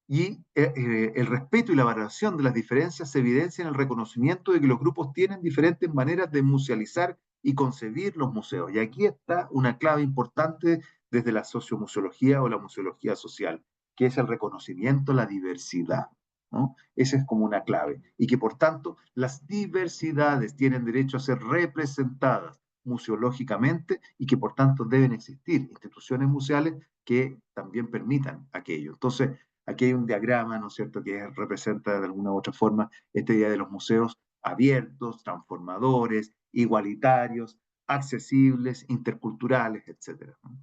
Y el respeto y la valoración de las diferencias se evidencia en el reconocimiento de que los grupos tienen diferentes maneras de musealizar y concebir los museos. Y aquí está una clave importante desde la sociomuseología o la museología social, que es el reconocimiento de la diversidad. ¿no? Esa es como una clave. Y que por tanto las diversidades tienen derecho a ser representadas museológicamente y que por tanto deben existir instituciones museales que también permitan aquello. Entonces, aquí hay un diagrama, ¿no es cierto?, que representa de alguna u otra forma esta idea de los museos abiertos, transformadores, igualitarios, accesibles, interculturales, etcétera, ¿no?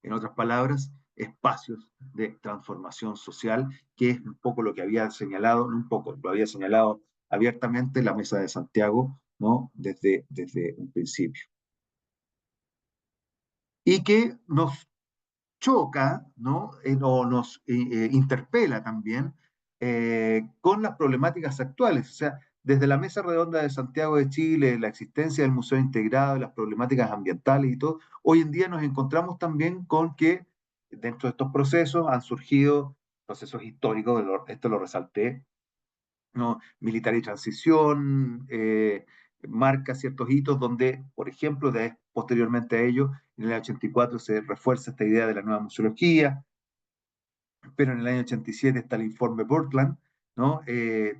En otras palabras, espacios de transformación social, que es un poco lo que había señalado, no un poco, lo había señalado abiertamente la Mesa de Santiago, ¿no? Desde un principio. Y que nos choca, ¿no? O nos interpela también con las problemáticas actuales. O sea, desde la Mesa Redonda de Santiago de Chile, la existencia del Museo Integrado, las problemáticas ambientales y todo, hoy en día nos encontramos también con que dentro de estos procesos han surgido procesos históricos, esto lo resalté, ¿no? Militar y transición, marca ciertos hitos donde, por ejemplo, posteriormente a ello, en el 84 se refuerza esta idea de la nueva museología, pero en el año 87 está el informe Portland, ¿no?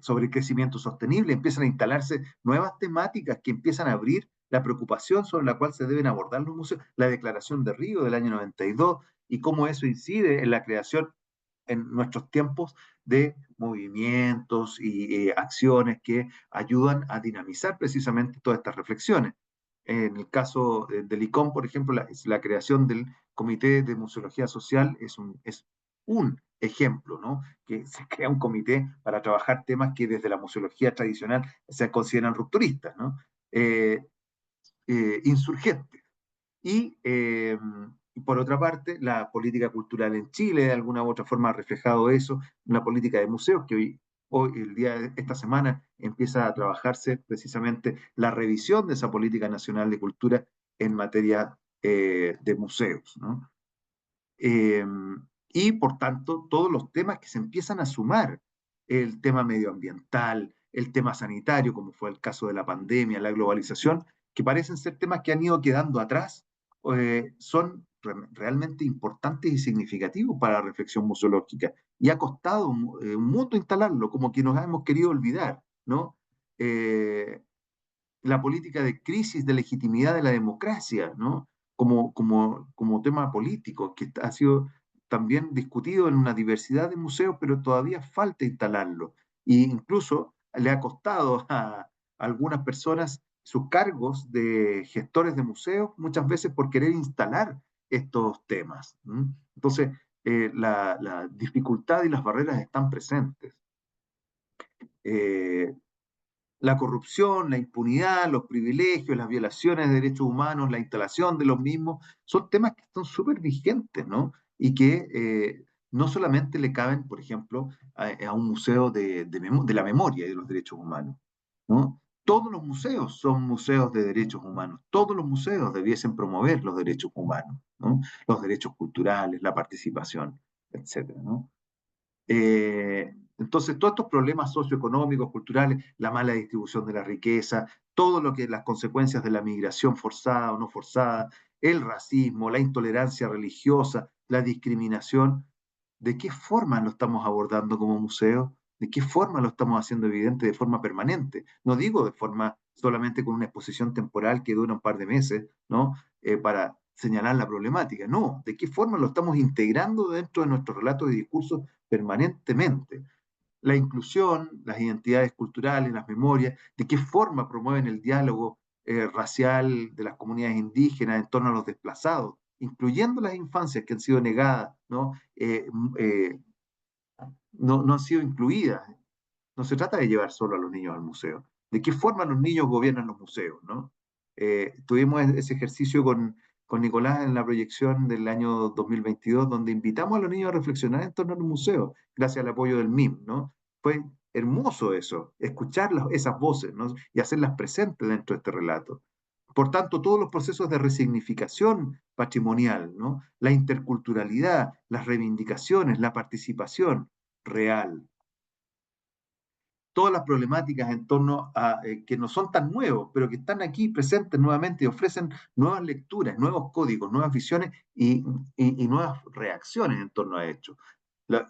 Sobre el crecimiento sostenible, empiezan a instalarse nuevas temáticas que empiezan a abrir la preocupación sobre la cual se deben abordar los museos, la Declaración de Río del año 92 y cómo eso incide en la creación en nuestros tiempos de movimientos y acciones que ayudan a dinamizar precisamente todas estas reflexiones. En el caso del ICOM, por ejemplo, la creación del Comité de Museología Social es un ejemplo, ¿no? Que se crea un comité para trabajar temas que desde la museología tradicional se consideran rupturistas, ¿no? Eh, Insurgentes. Y por otra parte, la política cultural en Chile, de alguna u otra forma, ha reflejado eso, una política de museos que hoy el día de esta semana, empieza a trabajarse precisamente la revisión de esa política nacional de cultura en materia de museos, ¿no? Eh, y por tanto, todos los temas que se empiezan a sumar, el tema medioambiental, el tema sanitario, como fue el caso de la pandemia, la globalización, que parecen ser temas que han ido quedando atrás, son realmente importantes y significativos para la reflexión museológica. Y ha costado un mundo instalarlo, como que nos hemos querido olvidar, ¿no? La política de crisis de legitimidad de la democracia, ¿no? Como tema político, que ha sido también discutido en una diversidad de museos, pero todavía falta instalarlo. E incluso le ha costado a algunas personas sus cargos de gestores de museos, muchas veces por querer instalar estos temas. ¿M? Entonces, la dificultad y las barreras están presentes. Eh, la corrupción, la impunidad, los privilegios, las violaciones de derechos humanos, la instalación de los mismos, son temas que están súper vigentes, ¿no? Y que no solamente le caben, por ejemplo, a un museo de la memoria y de los derechos humanos, ¿no? Todos los museos son museos de derechos humanos, todos los museos debiesen promover los derechos humanos, ¿no? Los derechos culturales, la participación, etcétera, ¿no? Entonces, todos estos problemas socioeconómicos, culturales, la mala distribución de la riqueza, todo lo que las consecuencias de la migración forzada o no forzada, el racismo, la intolerancia religiosa, la discriminación, ¿de qué forma lo estamos abordando como museo? ¿De qué forma lo estamos haciendo evidente de forma permanente? No digo de forma solamente con una exposición temporal que dura un par de meses, ¿no? Para señalar la problemática. No, ¿de qué forma lo estamos integrando dentro de nuestros relatos y discursos permanentemente? La inclusión, las identidades culturales, las memorias, de qué forma promueven el diálogo racial de las comunidades indígenas en torno a los desplazados, incluyendo las infancias que han sido negadas, ¿no? No han sido incluidas. No se trata de llevar solo a los niños al museo. ¿De qué forma los niños gobiernan los museos, ¿no? Tuvimos ese ejercicio con Nicolás en la proyección del año 2022, donde invitamos a los niños a reflexionar en torno a los museos, gracias al apoyo del MIM, ¿no? Fue hermoso eso, escuchar esas voces, ¿no? Y hacerlas presentes dentro de este relato. Por tanto, todos los procesos de resignificación patrimonial, ¿no? La interculturalidad, las reivindicaciones, la participación real, todas las problemáticas en torno a que no son tan nuevos, pero que están aquí presentes nuevamente y ofrecen nuevas lecturas, nuevos códigos, nuevas visiones y nuevas reacciones en torno a ello.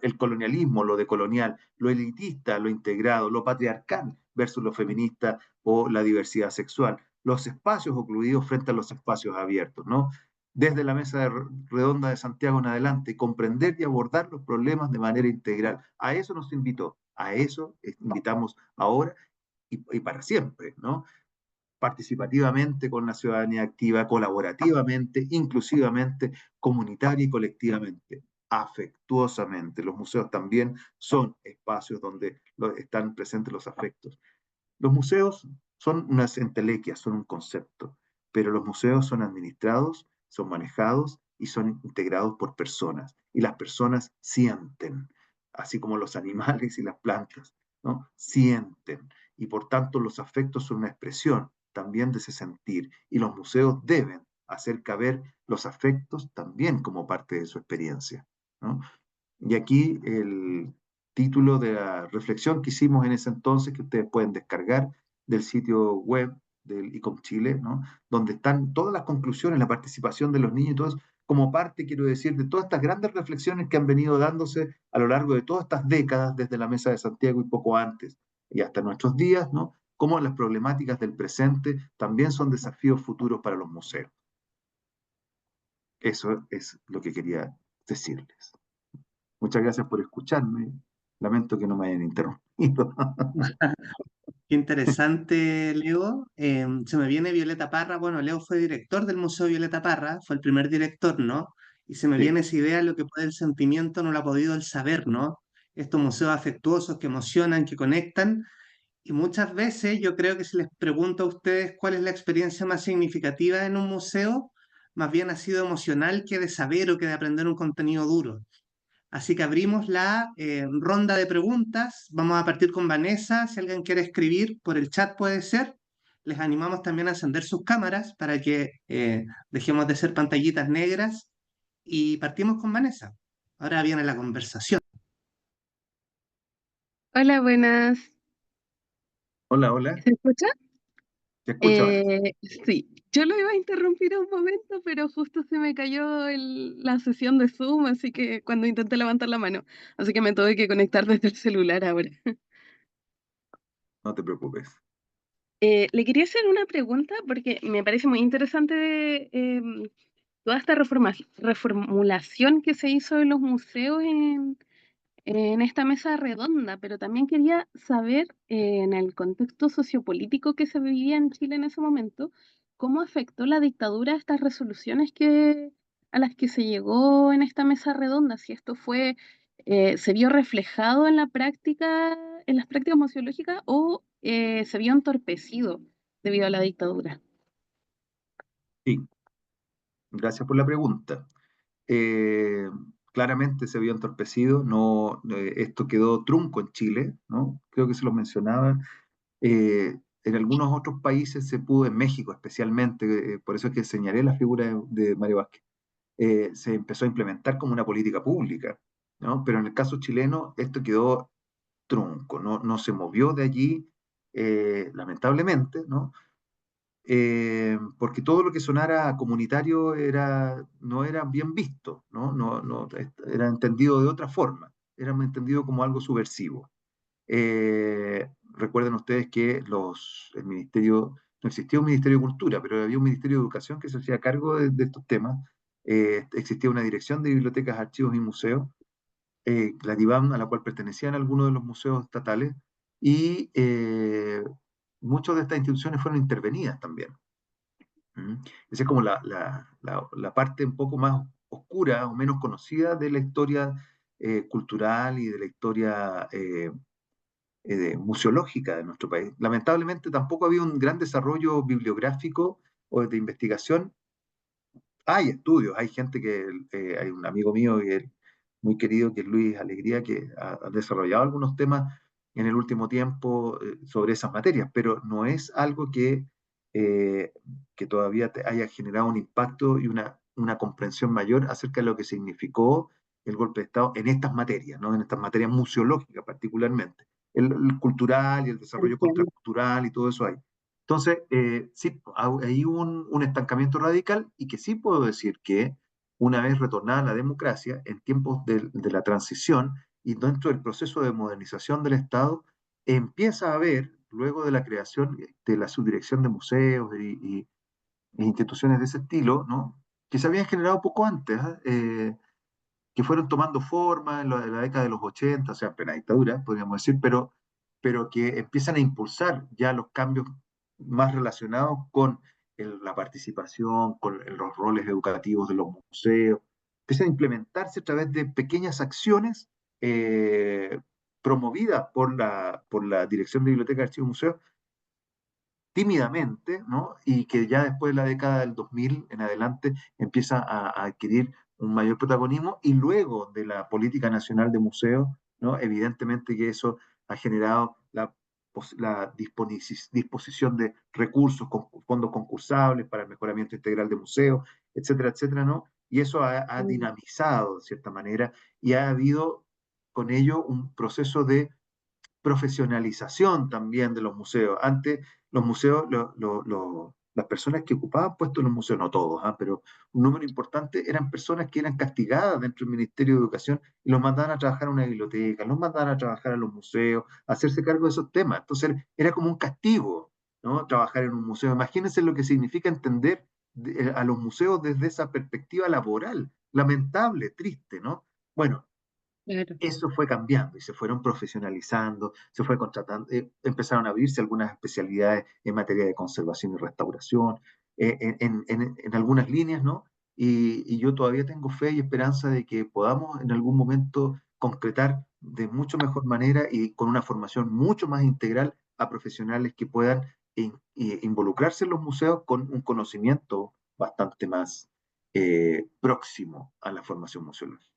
el colonialismo, lo decolonial, lo elitista, lo integrado, lo patriarcal versus lo feminista o la diversidad sexual, los espacios ocluidos frente a los espacios abiertos, ¿no? Desde la mesa redonda de Santiago en adelante, comprender y abordar los problemas de manera integral. A eso nos invitó, a eso invitamos ahora y para siempre, ¿no? Participativamente con la ciudadanía activa, colaborativamente, inclusivamente, comunitaria y colectivamente, afectuosamente. Los museos también son espacios donde están presentes los afectos. Los museos son unas entelequias, son un concepto, pero los museos son administrados, son manejados y son integrados por personas. Y las personas sienten, así como los animales y las plantas, ¿no? Sienten. Y por tanto los afectos son una expresión también de ese sentir. Y los museos deben hacer caber los afectos también como parte de su experiencia, ¿no? Y aquí el título de la reflexión que hicimos en ese entonces, que ustedes pueden descargar del sitio web del ICOM Chile, ¿no? Donde están todas las conclusiones, la participación de los niños y todo eso, como parte, quiero decir, de todas estas grandes reflexiones que han venido dándose a lo largo de todas estas décadas, desde la Mesa de Santiago y poco antes, y hasta nuestros días, ¿no? Cómo las problemáticas del presente también son desafíos futuros para los museos. Eso es lo que quería decirles. Muchas gracias por escucharme. Lamento que no me hayan interrumpido. Qué interesante, Leo. Se me viene Violeta Parra. Bueno, Leo fue director del Museo Violeta Parra, fue el primer director, ¿no? Y se me Sí, viene esa idea, lo que puede el sentimiento no lo ha podido el saber, ¿no? Estos museos afectuosos que emocionan, que conectan. Y muchas veces yo creo que si les pregunto a ustedes cuál es la experiencia más significativa en un museo, más bien ha sido emocional que de saber o que de aprender un contenido duro. Así que abrimos la ronda de preguntas. Vamos a partir con Vanessa. Si alguien quiere escribir por el chat puede ser. Les animamos también a encender sus cámaras para que dejemos de ser pantallitas negras. Y partimos con Vanessa. Ahora viene la conversación. Hola, buenas. hola, hola. ¿Se escucha? Te escucho, Vanessa. Sí, yo lo iba a interrumpir un momento, pero justo se me cayó la sesión de Zoom, así que cuando intenté levantar la mano, así que me tuve que conectar desde el celular ahora. No te preocupes. Le quería hacer una pregunta porque me parece muy interesante toda esta reformulación que se hizo en los museos en esta mesa redonda, pero también quería saber, en el contexto sociopolítico que se vivía en Chile en ese momento, cómo afectó la dictadura a estas resoluciones a las que se llegó en esta mesa redonda, si esto se vio reflejado en la práctica, en las prácticas museológicas o se vio entorpecido debido a la dictadura. Sí, gracias por la pregunta. Eh, Claramente se vio entorpecido, no, esto quedó trunco en Chile, ¿no? Creo que se lo mencionaba. En algunos otros países se pudo, en México especialmente, por eso es que señalé la figura de Mario Vázquez, se empezó a implementar como una política pública, ¿no? Pero en el caso chileno esto quedó trunco, no se movió de allí, lamentablemente, ¿no? Porque todo lo que sonara comunitario no era bien visto, ¿no? Era entendido de otra forma, era entendido como algo subversivo. Recuerden ustedes que el ministerio, no existía un ministerio de cultura, pero había un ministerio de educación que se hacía cargo de estos temas. Existía una dirección de bibliotecas, archivos y museos, la DIVAM, a la cual pertenecían algunos de los museos estatales, y muchas de estas instituciones fueron intervenidas también. ¿Mm? Esa es como la parte un poco más oscura o menos conocida de la historia cultural y de la historia museológica de nuestro país. Lamentablemente tampoco había un gran desarrollo bibliográfico o de investigación. Hay estudios, hay gente hay un amigo mío muy querido que es Luis Alegría, que ha desarrollado algunos temas en el último tiempo sobre esas materias, pero no es algo eh, que todavía haya generado un impacto y una comprensión mayor acerca de lo que significó el golpe de Estado en estas materias, ¿no? En estas materias museológicas particularmente. El cultural y el desarrollo Entiendo. contracultural y todo eso hay. Entonces, sí, hay un estancamiento radical y que sí puedo decir que una vez retornada la democracia, en tiempos de la transición y dentro del proceso de modernización del Estado, empieza a haber, luego de la creación de la subdirección de museos e instituciones de ese estilo, ¿no? Que se habían generado poco antes, que fueron tomando forma en la década de los 80, o sea, en plena dictadura, podríamos decir, pero que empiezan a impulsar ya los cambios más relacionados con la participación, con los roles educativos de los museos, empiezan a implementarse a través de pequeñas acciones promovidas por la Dirección de Biblioteca, Archivos y Museos, tímidamente, ¿no? Y que ya después de la década del 2000 en adelante empieza a adquirir un mayor protagonismo, y luego de la política nacional de museos, ¿no? Evidentemente que eso ha generado la disposición de recursos, con fondos concursables para el mejoramiento integral de museos, etcétera, etcétera, ¿no? Y eso ha dinamizado de cierta manera, y ha habido con ello un proceso de profesionalización también de los museos. Antes, los museos, las personas que ocupaban puestos en los museos, no todos, pero un número importante eran personas que eran castigadas dentro del Ministerio de Educación y los mandaban a trabajar a una biblioteca, los mandaban a trabajar a los museos, a hacerse cargo de esos temas. Entonces, era como un castigo, ¿no? Trabajar en un museo. Imagínense lo que significa entender a los museos desde esa perspectiva laboral, lamentable, triste, ¿no? Bueno, Claro. eso fue cambiando y se fueron profesionalizando, se fue contratando, empezaron a abrirse algunas especialidades en materia de conservación y restauración, en algunas líneas, ¿no? Y yo todavía tengo fe y esperanza de que podamos en algún momento concretar de mucho mejor manera y con una formación mucho más integral a profesionales que puedan involucrarse en los museos con un conocimiento bastante más próximo a la formación museológica.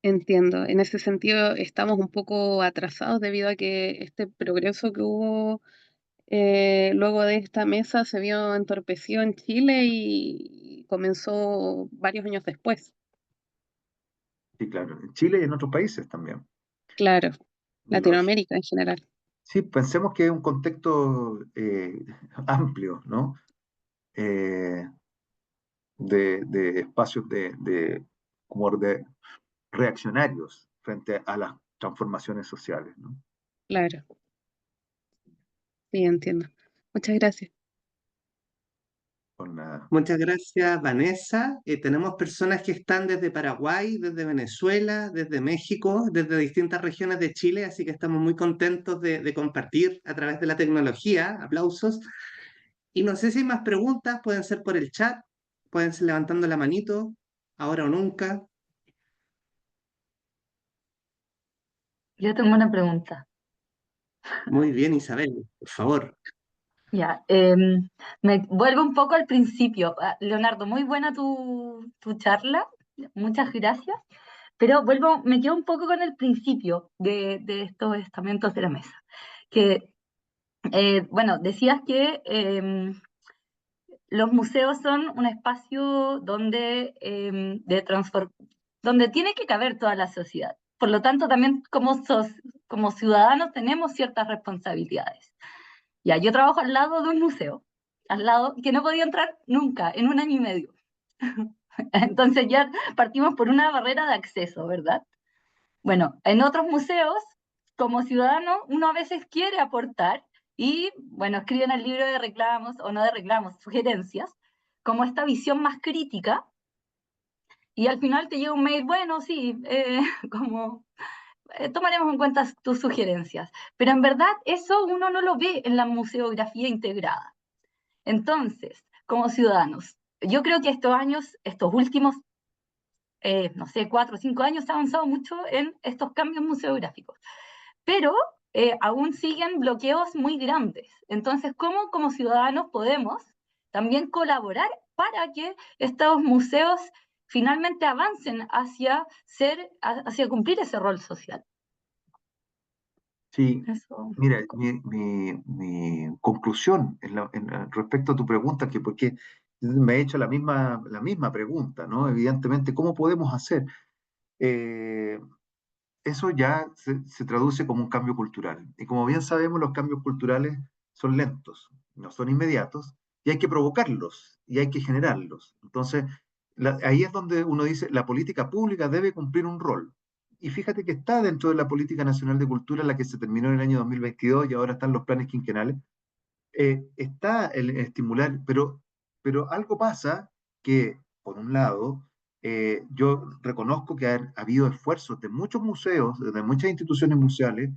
Entiendo. En ese sentido, estamos un poco atrasados debido a que este progreso que hubo luego de esta mesa se vio entorpecido en Chile y comenzó varios años después. Sí, claro, en Chile y en otros países también. Claro, Lógico. Latinoamérica en general. Sí, pensemos que es un contexto amplio, ¿no? Eh, de espacios como de reaccionarios frente a las transformaciones sociales, ¿no? Claro, sí, entiendo. Muchas gracias. Con la- Muchas gracias, Vanessa. Tenemos personas que están desde Paraguay, desde Venezuela, desde México, desde distintas regiones de Chile, así que estamos muy contentos de compartir a través de la tecnología. Aplausos. Y no sé si hay más preguntas, pueden ser por el chat, pueden ser levantando la manito, ahora o nunca. Yo tengo una pregunta. Muy bien, Isabel, por favor. Ya, me vuelvo un poco al principio. Leonardo, muy buena tu charla, muchas gracias, pero me quedo un poco con el principio de estos estamentos de la mesa. Que, bueno, decías que los museos son un espacio donde tiene que caber toda la sociedad. Por lo tanto, también como ciudadanos tenemos ciertas responsabilidades. Ya, yo trabajo al lado de un museo, al lado, que no podía entrar nunca, en un año y medio. Entonces ya partimos por una barrera de acceso, ¿verdad? Bueno, en otros museos, como ciudadano, uno a veces quiere aportar y, bueno, escriben el libro de reclamos, o no de reclamos, sugerencias, como esta visión más crítica, y al final te llega un mail, bueno, sí, como tomaremos en cuenta tus sugerencias, pero en verdad eso uno no lo ve en la museografía integrada. Entonces, como ciudadanos, yo creo que estos últimos, no sé, 4 o 5 años, se ha avanzado mucho en estos cambios museográficos, pero aún siguen bloqueos muy grandes. Entonces, ¿cómo como ciudadanos podemos también colaborar para que estos museos finalmente avancen hacia cumplir ese rol social? Sí, Eso. mira, mi conclusión respecto a tu pregunta, que porque me he hecho la misma pregunta, ¿no? Evidentemente, ¿cómo podemos hacer? Eh, Eso ya se traduce como un cambio cultural. Y como bien sabemos, los cambios culturales son lentos, no son inmediatos, y hay que provocarlos, y hay que generarlos. Entonces, ahí es donde uno dice, la política pública debe cumplir un rol. Y fíjate que está dentro de la Política Nacional de Cultura, la que se terminó en el año 2022 y ahora están los planes quinquenales, está el estimular, pero algo pasa que, por un lado, yo reconozco que ha habido esfuerzos de muchos museos, de muchas instituciones museales,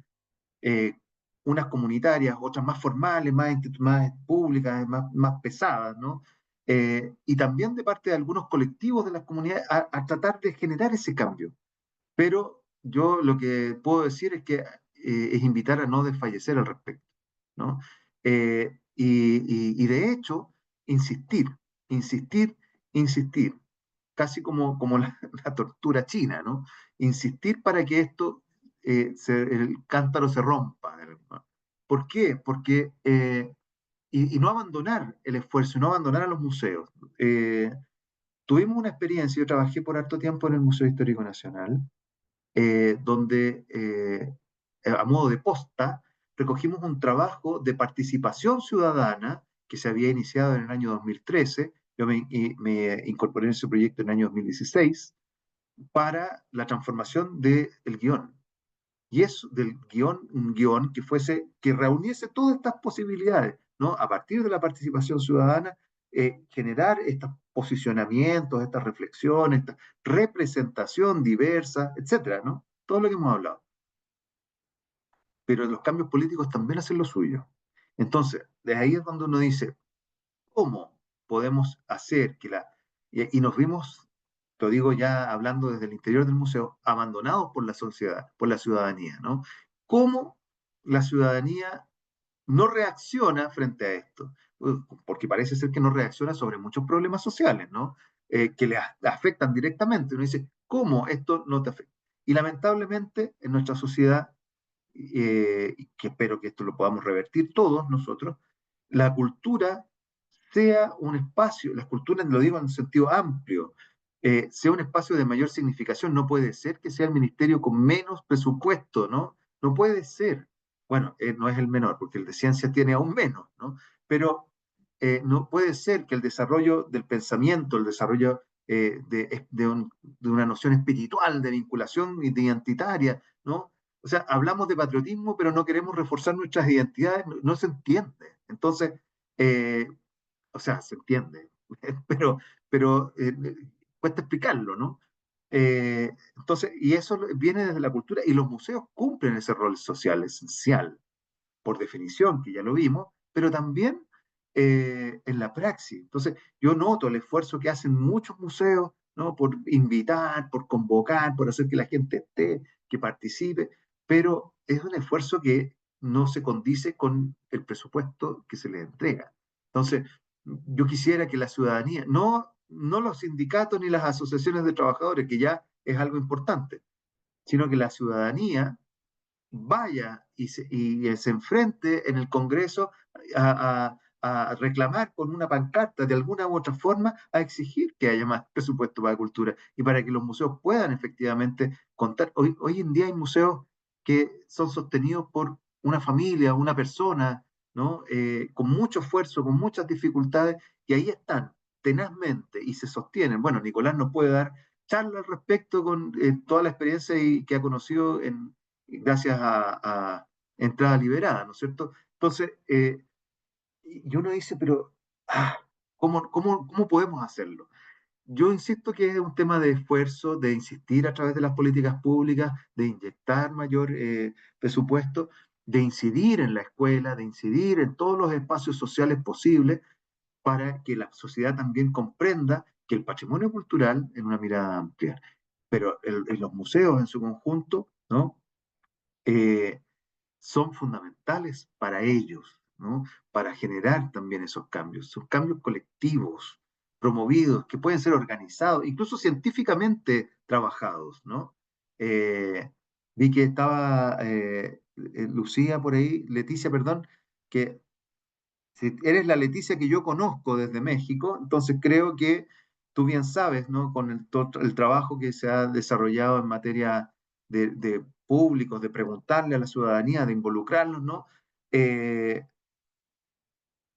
eh, unas comunitarias, otras más formales, más públicas, más pesadas, ¿no? Y también de parte de algunos colectivos de las comunidades a tratar de generar ese cambio. Pero yo lo que puedo decir es que es invitar a no desfallecer al respecto, ¿no? Y de hecho, insistir, insistir, insistir, casi como la tortura china, ¿no? Insistir para que esto, el cántaro se rompa. ¿Por qué? Porque, y no abandonar el esfuerzo, no abandonar a los museos. Tuvimos una experiencia, yo trabajé por harto tiempo en el Museo Histórico Nacional, donde a modo de posta recogimos un trabajo de participación ciudadana que se había iniciado en el año 2013. Yo me incorporé en ese proyecto en el año 2016 para la transformación del guión. Y es del guión, un guión que reuniese todas estas posibilidades, ¿no? A partir de la participación ciudadana, generar estos posicionamientos, estas reflexiones, esta representación diversa, etcétera, ¿no? Todo lo que hemos hablado. Pero los cambios políticos también hacen lo suyo. Entonces, de ahí es donde uno dice, ¿cómo podemos hacer que la... Y nos vimos, lo digo ya hablando desde el interior del museo, abandonados por la sociedad, por la ciudadanía, ¿no? ¿Cómo la ciudadanía no reacciona frente a esto? Porque parece ser que no reacciona sobre muchos problemas sociales, ¿no? Que le afectan directamente. Uno dice, ¿cómo esto no te afecta? Y lamentablemente en nuestra sociedad, que espero que esto lo podamos revertir todos nosotros, la cultura sea un espacio, la cultura lo digo en sentido amplio, sea un espacio de mayor significación. No puede ser que sea el ministerio con menos presupuesto, ¿no? No puede ser. Bueno, no es el menor, porque el de ciencia tiene aún menos, ¿no? Pero no puede ser que el desarrollo del pensamiento, el desarrollo de una noción espiritual, de vinculación identitaria, ¿no? O sea, hablamos de patriotismo, pero no queremos reforzar nuestras identidades, no se entiende. Entonces, eh, o sea, se entiende, pero, pero cuesta explicarlo, ¿no? Entonces, y eso viene desde la cultura, y los museos cumplen ese rol social esencial, por definición, que ya lo vimos, pero también en la praxis. Entonces, yo noto el esfuerzo que hacen muchos museos, ¿no? Por invitar, por convocar, por hacer que la gente esté, que participe, pero es un esfuerzo que no se condice con el presupuesto que se les entrega. Entonces, yo quisiera que la ciudadanía, no los sindicatos ni las asociaciones de trabajadores, que ya es algo importante, sino que la ciudadanía vaya y se enfrente en el Congreso a reclamar con una pancarta de alguna u otra forma, a exigir que haya más presupuesto para cultura y para que los museos puedan efectivamente contar. Hoy en día hay museos que son sostenidos por una familia, una persona, ¿no? Con mucho esfuerzo, con muchas dificultades, y ahí están tenazmente y se sostienen. Bueno, Nicolás nos puede dar charla al respecto con toda la experiencia que ha conocido gracias a entrada liberada, ¿no es cierto? Entonces, y uno dice, pero ¿cómo podemos hacerlo? Yo insisto que es un tema de esfuerzo, de insistir a través de las políticas públicas, de inyectar mayor presupuesto, de incidir en la escuela, de incidir en todos los espacios sociales posibles para que la sociedad también comprenda que el patrimonio cultural en una mirada amplia, pero en los museos en su conjunto, ¿no? Eh, son fundamentales para ellos, ¿no? Para generar también esos cambios colectivos, promovidos, que pueden ser organizados, incluso científicamente trabajados, ¿no? Vi que estaba Lucía por ahí, Leticia, perdón, que si eres la Leticia que yo conozco desde México, entonces creo que tú bien sabes, ¿no? Con el trabajo que se ha desarrollado en materia de públicos, de preguntarle a la ciudadanía, de involucrarlos, ¿no? Eh,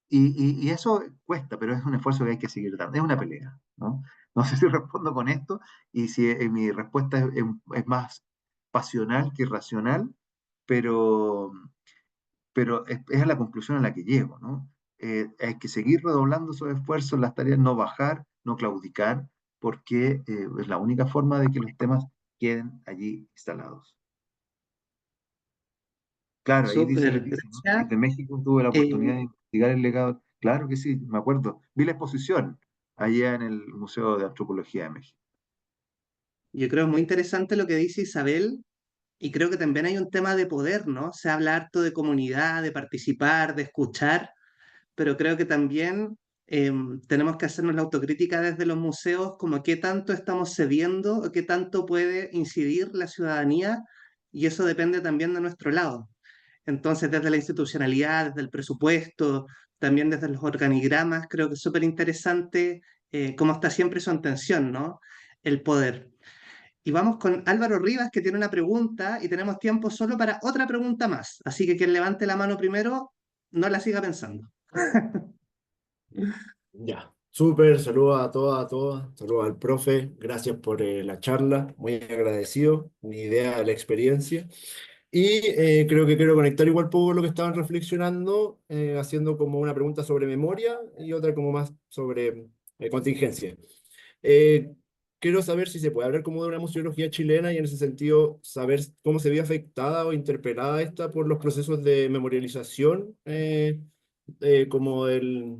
y eso cuesta, pero es un esfuerzo que hay que seguir dando, es una pelea, ¿no? No sé si respondo con esto y si mi respuesta es más pasional que racional, pero, pero es a la conclusión a la que llego, ¿no? Hay que seguir redoblando esos esfuerzos, las tareas, no bajar, no claudicar, porque es la única forma de que los temas queden allí instalados. Claro, ahí dice Súper, Leticia, ¿no? gracias. Desde México tuve la Eh, oportunidad de investigar el legado. Claro que sí, me acuerdo. Vi la exposición allá en el Museo de Antropología de México. yo creo muy interesante lo que dice Isabel, y creo que también hay un tema de poder, ¿no? Se habla harto de comunidad, de participar, de escuchar, pero creo que también tenemos que hacernos la autocrítica desde los museos, como qué tanto estamos cediendo o qué tanto puede incidir la ciudadanía, y eso depende también de nuestro lado. Entonces, desde la institucionalidad, desde el presupuesto, también desde los organigramas, creo que es súper interesante cómo está siempre eso en tensión, ¿no? El poder. Y vamos con Álvaro Rivas, que tiene una pregunta, y tenemos tiempo solo para otra pregunta más. Así que quien levante la mano primero, no la siga pensando. Ya, súper, saludos a todas, a todos, saludos al profe, gracias por la charla, muy agradecido, mi idea de la experiencia. Y creo que quiero conectar igual poco lo que estaban reflexionando, haciendo como una pregunta sobre memoria y otra como más sobre contingencia. Eh, Quiero saber si se puede hablar como de una museología chilena y en ese sentido saber cómo se ve afectada o interpelada esta por los procesos de memorialización, como el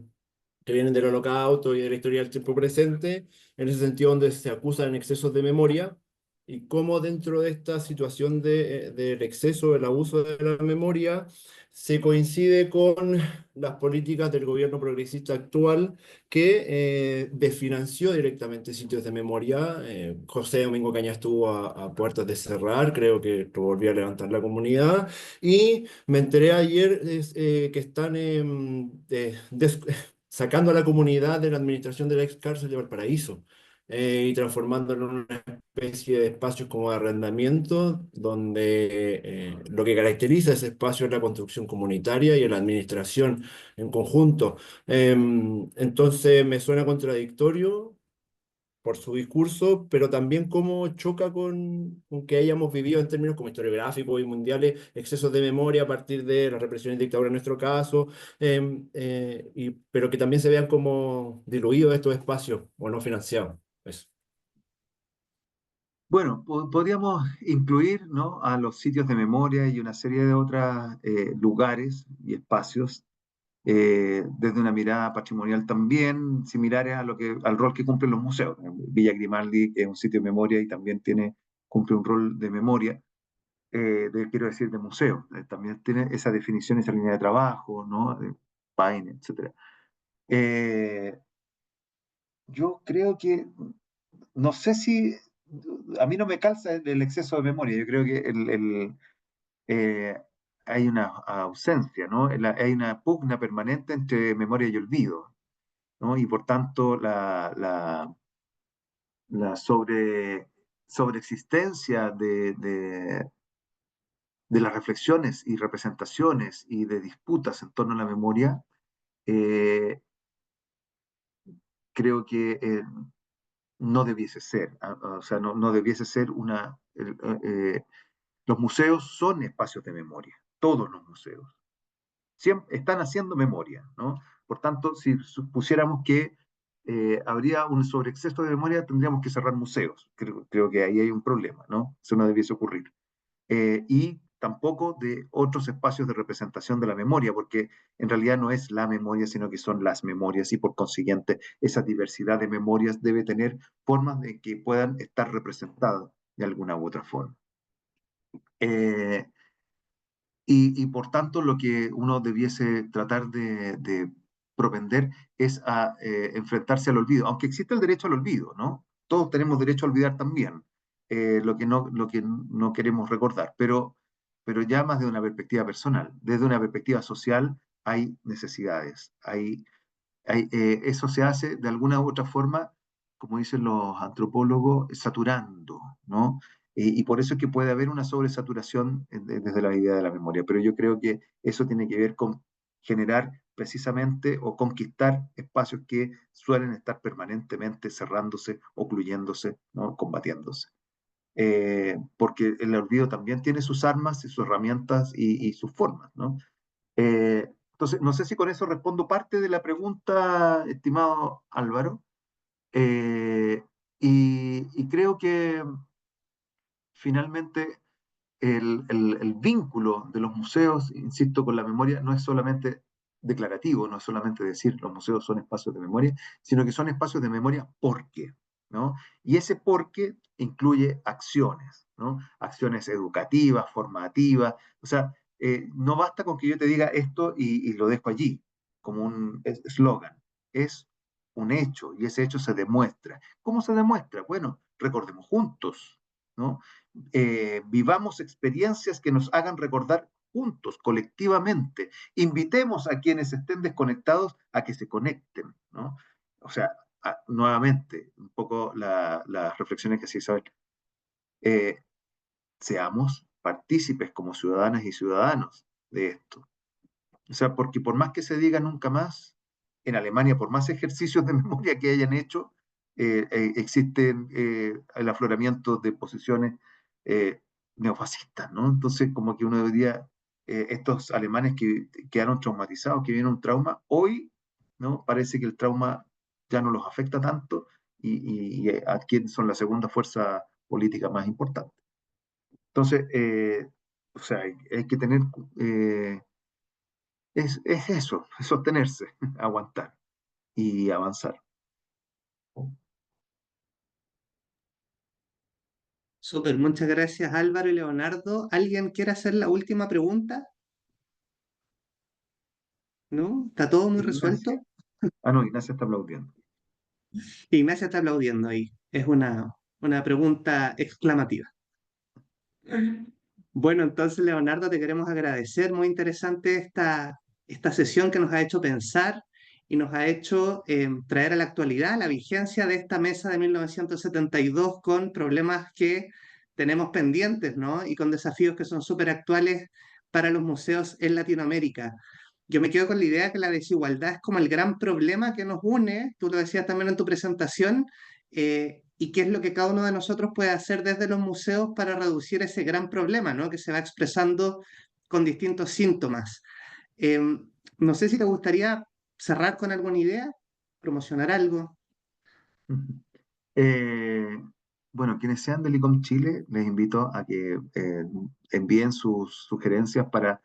que vienen del Holocausto y de la historia del tiempo presente, en ese sentido donde se acusan excesos de memoria, y cómo dentro de esta situación del exceso, del abuso de la memoria, se coincide con las políticas del gobierno progresista actual que desfinanció directamente sitios de memoria. José Domingo Cañas estuvo a puertas de cerrar, creo que lo volvió a levantar la comunidad, y me enteré ayer que están sacando a la comunidad de la administración de la ex cárcel de Valparaíso y transformándolo en una especie de espacios como de arrendamiento, donde lo que caracteriza ese espacio es la construcción comunitaria y la administración en conjunto. Entonces me suena contradictorio por su discurso, pero también cómo choca con que hayamos vivido en términos como historiográficos y mundiales excesos de memoria a partir de la represión y dictadura en nuestro caso, pero que también se vean como diluidos estos espacios o no financiados. Eso. Bueno, podríamos incluir, ¿no?, a los sitios de memoria y una serie de otros lugares y espacios desde una mirada patrimonial también, similares a al rol que cumplen los museos. Villa Grimaldi es un sitio de memoria y también cumple un rol de memoria, quiero decir, de museo. También tiene esa definición, esa línea de trabajo, ¿no? De Paine, etc. Yo creo que, no sé si, a mí no me calza el exceso de memoria. Yo creo que eh, hay una ausencia, ¿no? Hay una pugna permanente entre memoria y olvido, ¿no? Y por tanto, la sobreexistencia de las reflexiones y representaciones y de disputas en torno a la memoria, eh, creo que no debiese ser, o sea, no debiese ser los museos son espacios de memoria, todos los museos. Siempre están haciendo memoria, ¿no? Por tanto, si supusiéramos que habría un sobreexceso de memoria, tendríamos que cerrar museos. Creo que ahí hay un problema, ¿no? Eso no debiese ocurrir. Y tampoco de otros espacios de representación de la memoria, porque en realidad no es la memoria, sino que son las memorias, y por consiguiente esa diversidad de memorias debe tener formas de que puedan estar representadas de alguna u otra forma. Eh, y por tanto lo que uno debiese tratar de propender es a enfrentarse al olvido, aunque existe el derecho al olvido, ¿no? Todos tenemos derecho a olvidar también lo que no queremos recordar, pero ya más de una perspectiva personal. Desde una perspectiva social hay necesidades, eso se hace de alguna u otra forma, como dicen los antropólogos, saturando, ¿no? Y por eso es que puede haber una sobresaturación desde la idea de la memoria, pero yo creo que eso tiene que ver con generar precisamente o conquistar espacios que suelen estar permanentemente cerrándose, ocluyéndose, ¿no? Combatiéndose. Porque el olvido también tiene sus armas y sus herramientas y sus formas, ¿no? Entonces, no sé si con eso respondo parte de la pregunta, estimado Álvaro, y creo que finalmente el vínculo de los museos, insisto, con la memoria no es solamente declarativo, no es solamente decir los museos son espacios de memoria, sino que son espacios de memoria porque, ¿no? Y ese porque incluye acciones, ¿no? Acciones educativas, formativas, o sea, no basta con que yo te diga esto y lo dejo allí, como un eslogan, es un hecho y ese hecho se demuestra. ¿Cómo se demuestra? Bueno, recordemos juntos, ¿no? Vivamos experiencias que nos hagan recordar juntos, colectivamente. Invitemos a quienes estén desconectados a que se conecten, ¿no? O sea, nuevamente, un poco las reflexiones que hacía Isabel. Eh, Seamos partícipes como ciudadanas y ciudadanos de esto. O sea, porque por más que se diga nunca más, en Alemania, por más ejercicios de memoria que hayan hecho, existen el afloramiento de posiciones eh, neofascistas, ¿no? Entonces, como que uno debería, estos alemanes que quedaron traumatizados, que viene un trauma, hoy, ¿no? Parece que el trauma ya no los afecta tanto y adquieren, son la segunda fuerza política más importante. Entonces, o sea, hay que tener es eso, es sostenerse, aguantar y avanzar. Súper, muchas gracias Álvaro y Leonardo. ¿Alguien quiere hacer la última pregunta? ¿No? ¿Está todo muy resuelto? Ignacia. Ah, no, Ignacia está aplaudiendo. Ignacia está aplaudiendo ahí. Es una pregunta exclamativa. Bueno, entonces, Leonardo, te queremos agradecer. Muy interesante esta sesión que nos ha hecho pensar y nos ha hecho traer a la actualidad la vigencia de esta mesa de 1972 con problemas que tenemos pendientes, ¿no? Y con desafíos que son súper actuales para los museos en Latinoamérica. Yo me quedo con la idea que la desigualdad es como el gran problema que nos une, tú lo decías también en tu presentación, y qué es lo que cada uno de nosotros puede hacer desde los museos para reducir ese gran problema, ¿no? Que se va expresando con distintos síntomas. Eh, no sé si te gustaría cerrar con alguna idea, promocionar algo. Eh, bueno, quienes sean del ICOM Chile, les invito a que envíen sus sugerencias para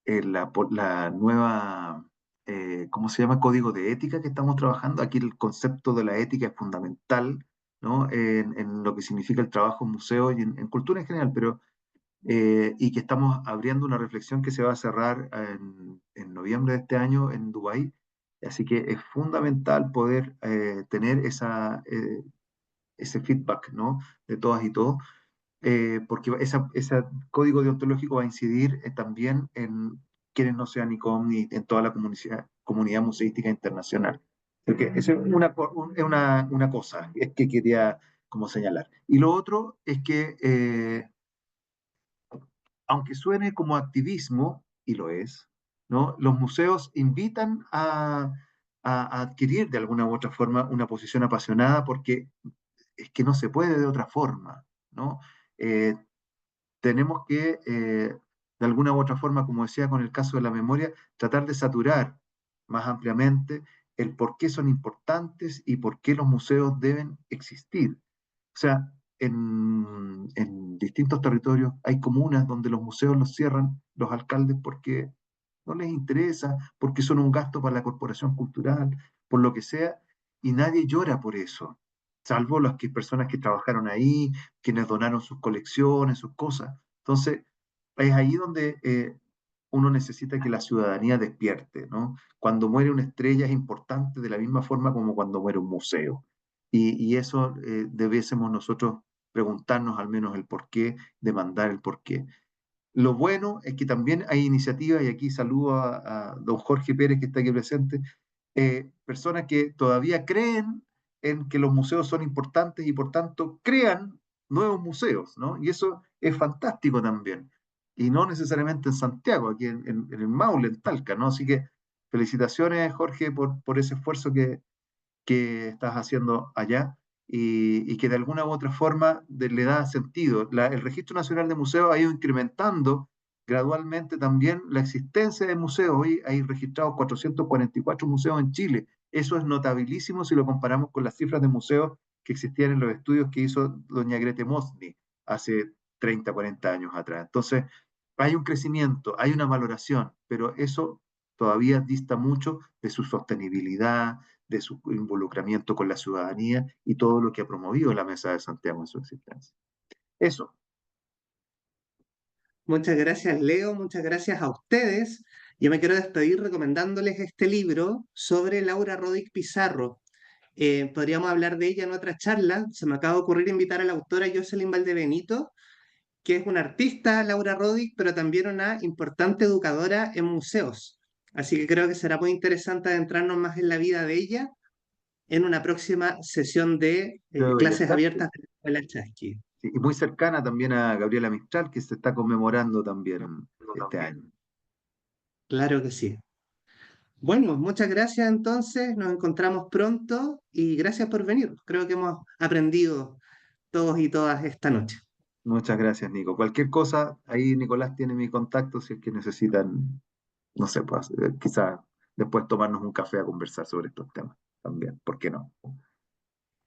la nueva, ¿cómo se llama? Código de ética que estamos trabajando. Aquí el concepto de la ética es fundamental, ¿no? En lo que significa el trabajo en museo y en cultura en general, pero y que estamos abriendo una reflexión que se va a cerrar en noviembre de este año en Dubái. Así que es fundamental poder tener ese feedback, ¿no? De todas y todos, porque ese código deontológico va a incidir también en quienes no sean ICOM y en toda la comunidad museística internacional. Porque esa es una cosa es que quería como señalar. Y lo otro es que aunque suene como activismo, y lo es, ¿no? Los museos invitan a adquirir de alguna u otra forma una posición apasionada porque es que no se puede de otra forma, ¿no? Eh, Tenemos que, de alguna u otra forma, como decía con el caso de la memoria, tratar de saturar más ampliamente el por qué son importantes y por qué los museos deben existir. O sea, en distintos territorios hay comunas donde los museos los cierran los alcaldes porque no les interesa, porque son un gasto para la corporación cultural, por lo que sea, y nadie llora por eso, salvo las personas que trabajaron ahí, quienes donaron sus colecciones, sus cosas. Entonces, es ahí donde uno necesita que la ciudadanía despierte, ¿no? Cuando muere una estrella es importante de la misma forma como cuando muere un museo. Y eso debiésemos nosotros preguntarnos al menos el por qué, demandar el por qué. Lo bueno es que también hay iniciativas, y aquí saludo a don Jorge Pérez que está aquí presente, personas que todavía creen en que los museos son importantes y por tanto crean nuevos museos, ¿no? Y eso es fantástico también. Y no necesariamente en Santiago, aquí en el Maule, en Talca, ¿no? Así que felicitaciones, Jorge, por ese esfuerzo que estás haciendo allá y que de alguna u otra forma le da sentido. El Registro Nacional de Museos ha ido incrementando gradualmente también la existencia de museos. Hoy hay registrados 444 museos en Chile. Eso es notabilísimo si lo comparamos con las cifras de museos que existían en los estudios que hizo doña Grete Mosny hace 30, 40 años atrás. Entonces, hay un crecimiento, hay una valoración, pero eso todavía dista mucho de su sostenibilidad, de su involucramiento con la ciudadanía y todo lo que ha promovido la Mesa de Santiago en su existencia. Eso. Muchas gracias, Leo. Muchas gracias a ustedes. Yo me quiero despedir recomendándoles este libro sobre Laura Rodríguez Pizarro. Podríamos hablar de ella en otra charla. Se me acaba de ocurrir invitar a la autora Jocelyn Valdebenito, que es una artista, Laura Rodríguez, pero también una importante educadora en museos. Así que creo que será muy interesante adentrarnos más en la vida de ella en una próxima sesión de Debería clases estar, abiertas de la Escuela Chasqui. sí, y muy cercana también a Gabriela Mistral, que se está conmemorando también este año. Claro que sí. Bueno, muchas gracias entonces, nos encontramos pronto y gracias por venir. Creo que hemos aprendido todos y todas esta noche. Muchas gracias, Nico. Cualquier cosa, ahí Nicolás tiene mi contacto si es que necesitan, no sé, pues quizás después tomarnos un café a conversar sobre estos temas también, ¿por qué no?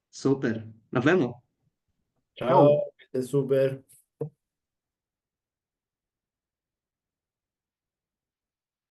Súper, nos vemos. Chau. Chao, que estés súper.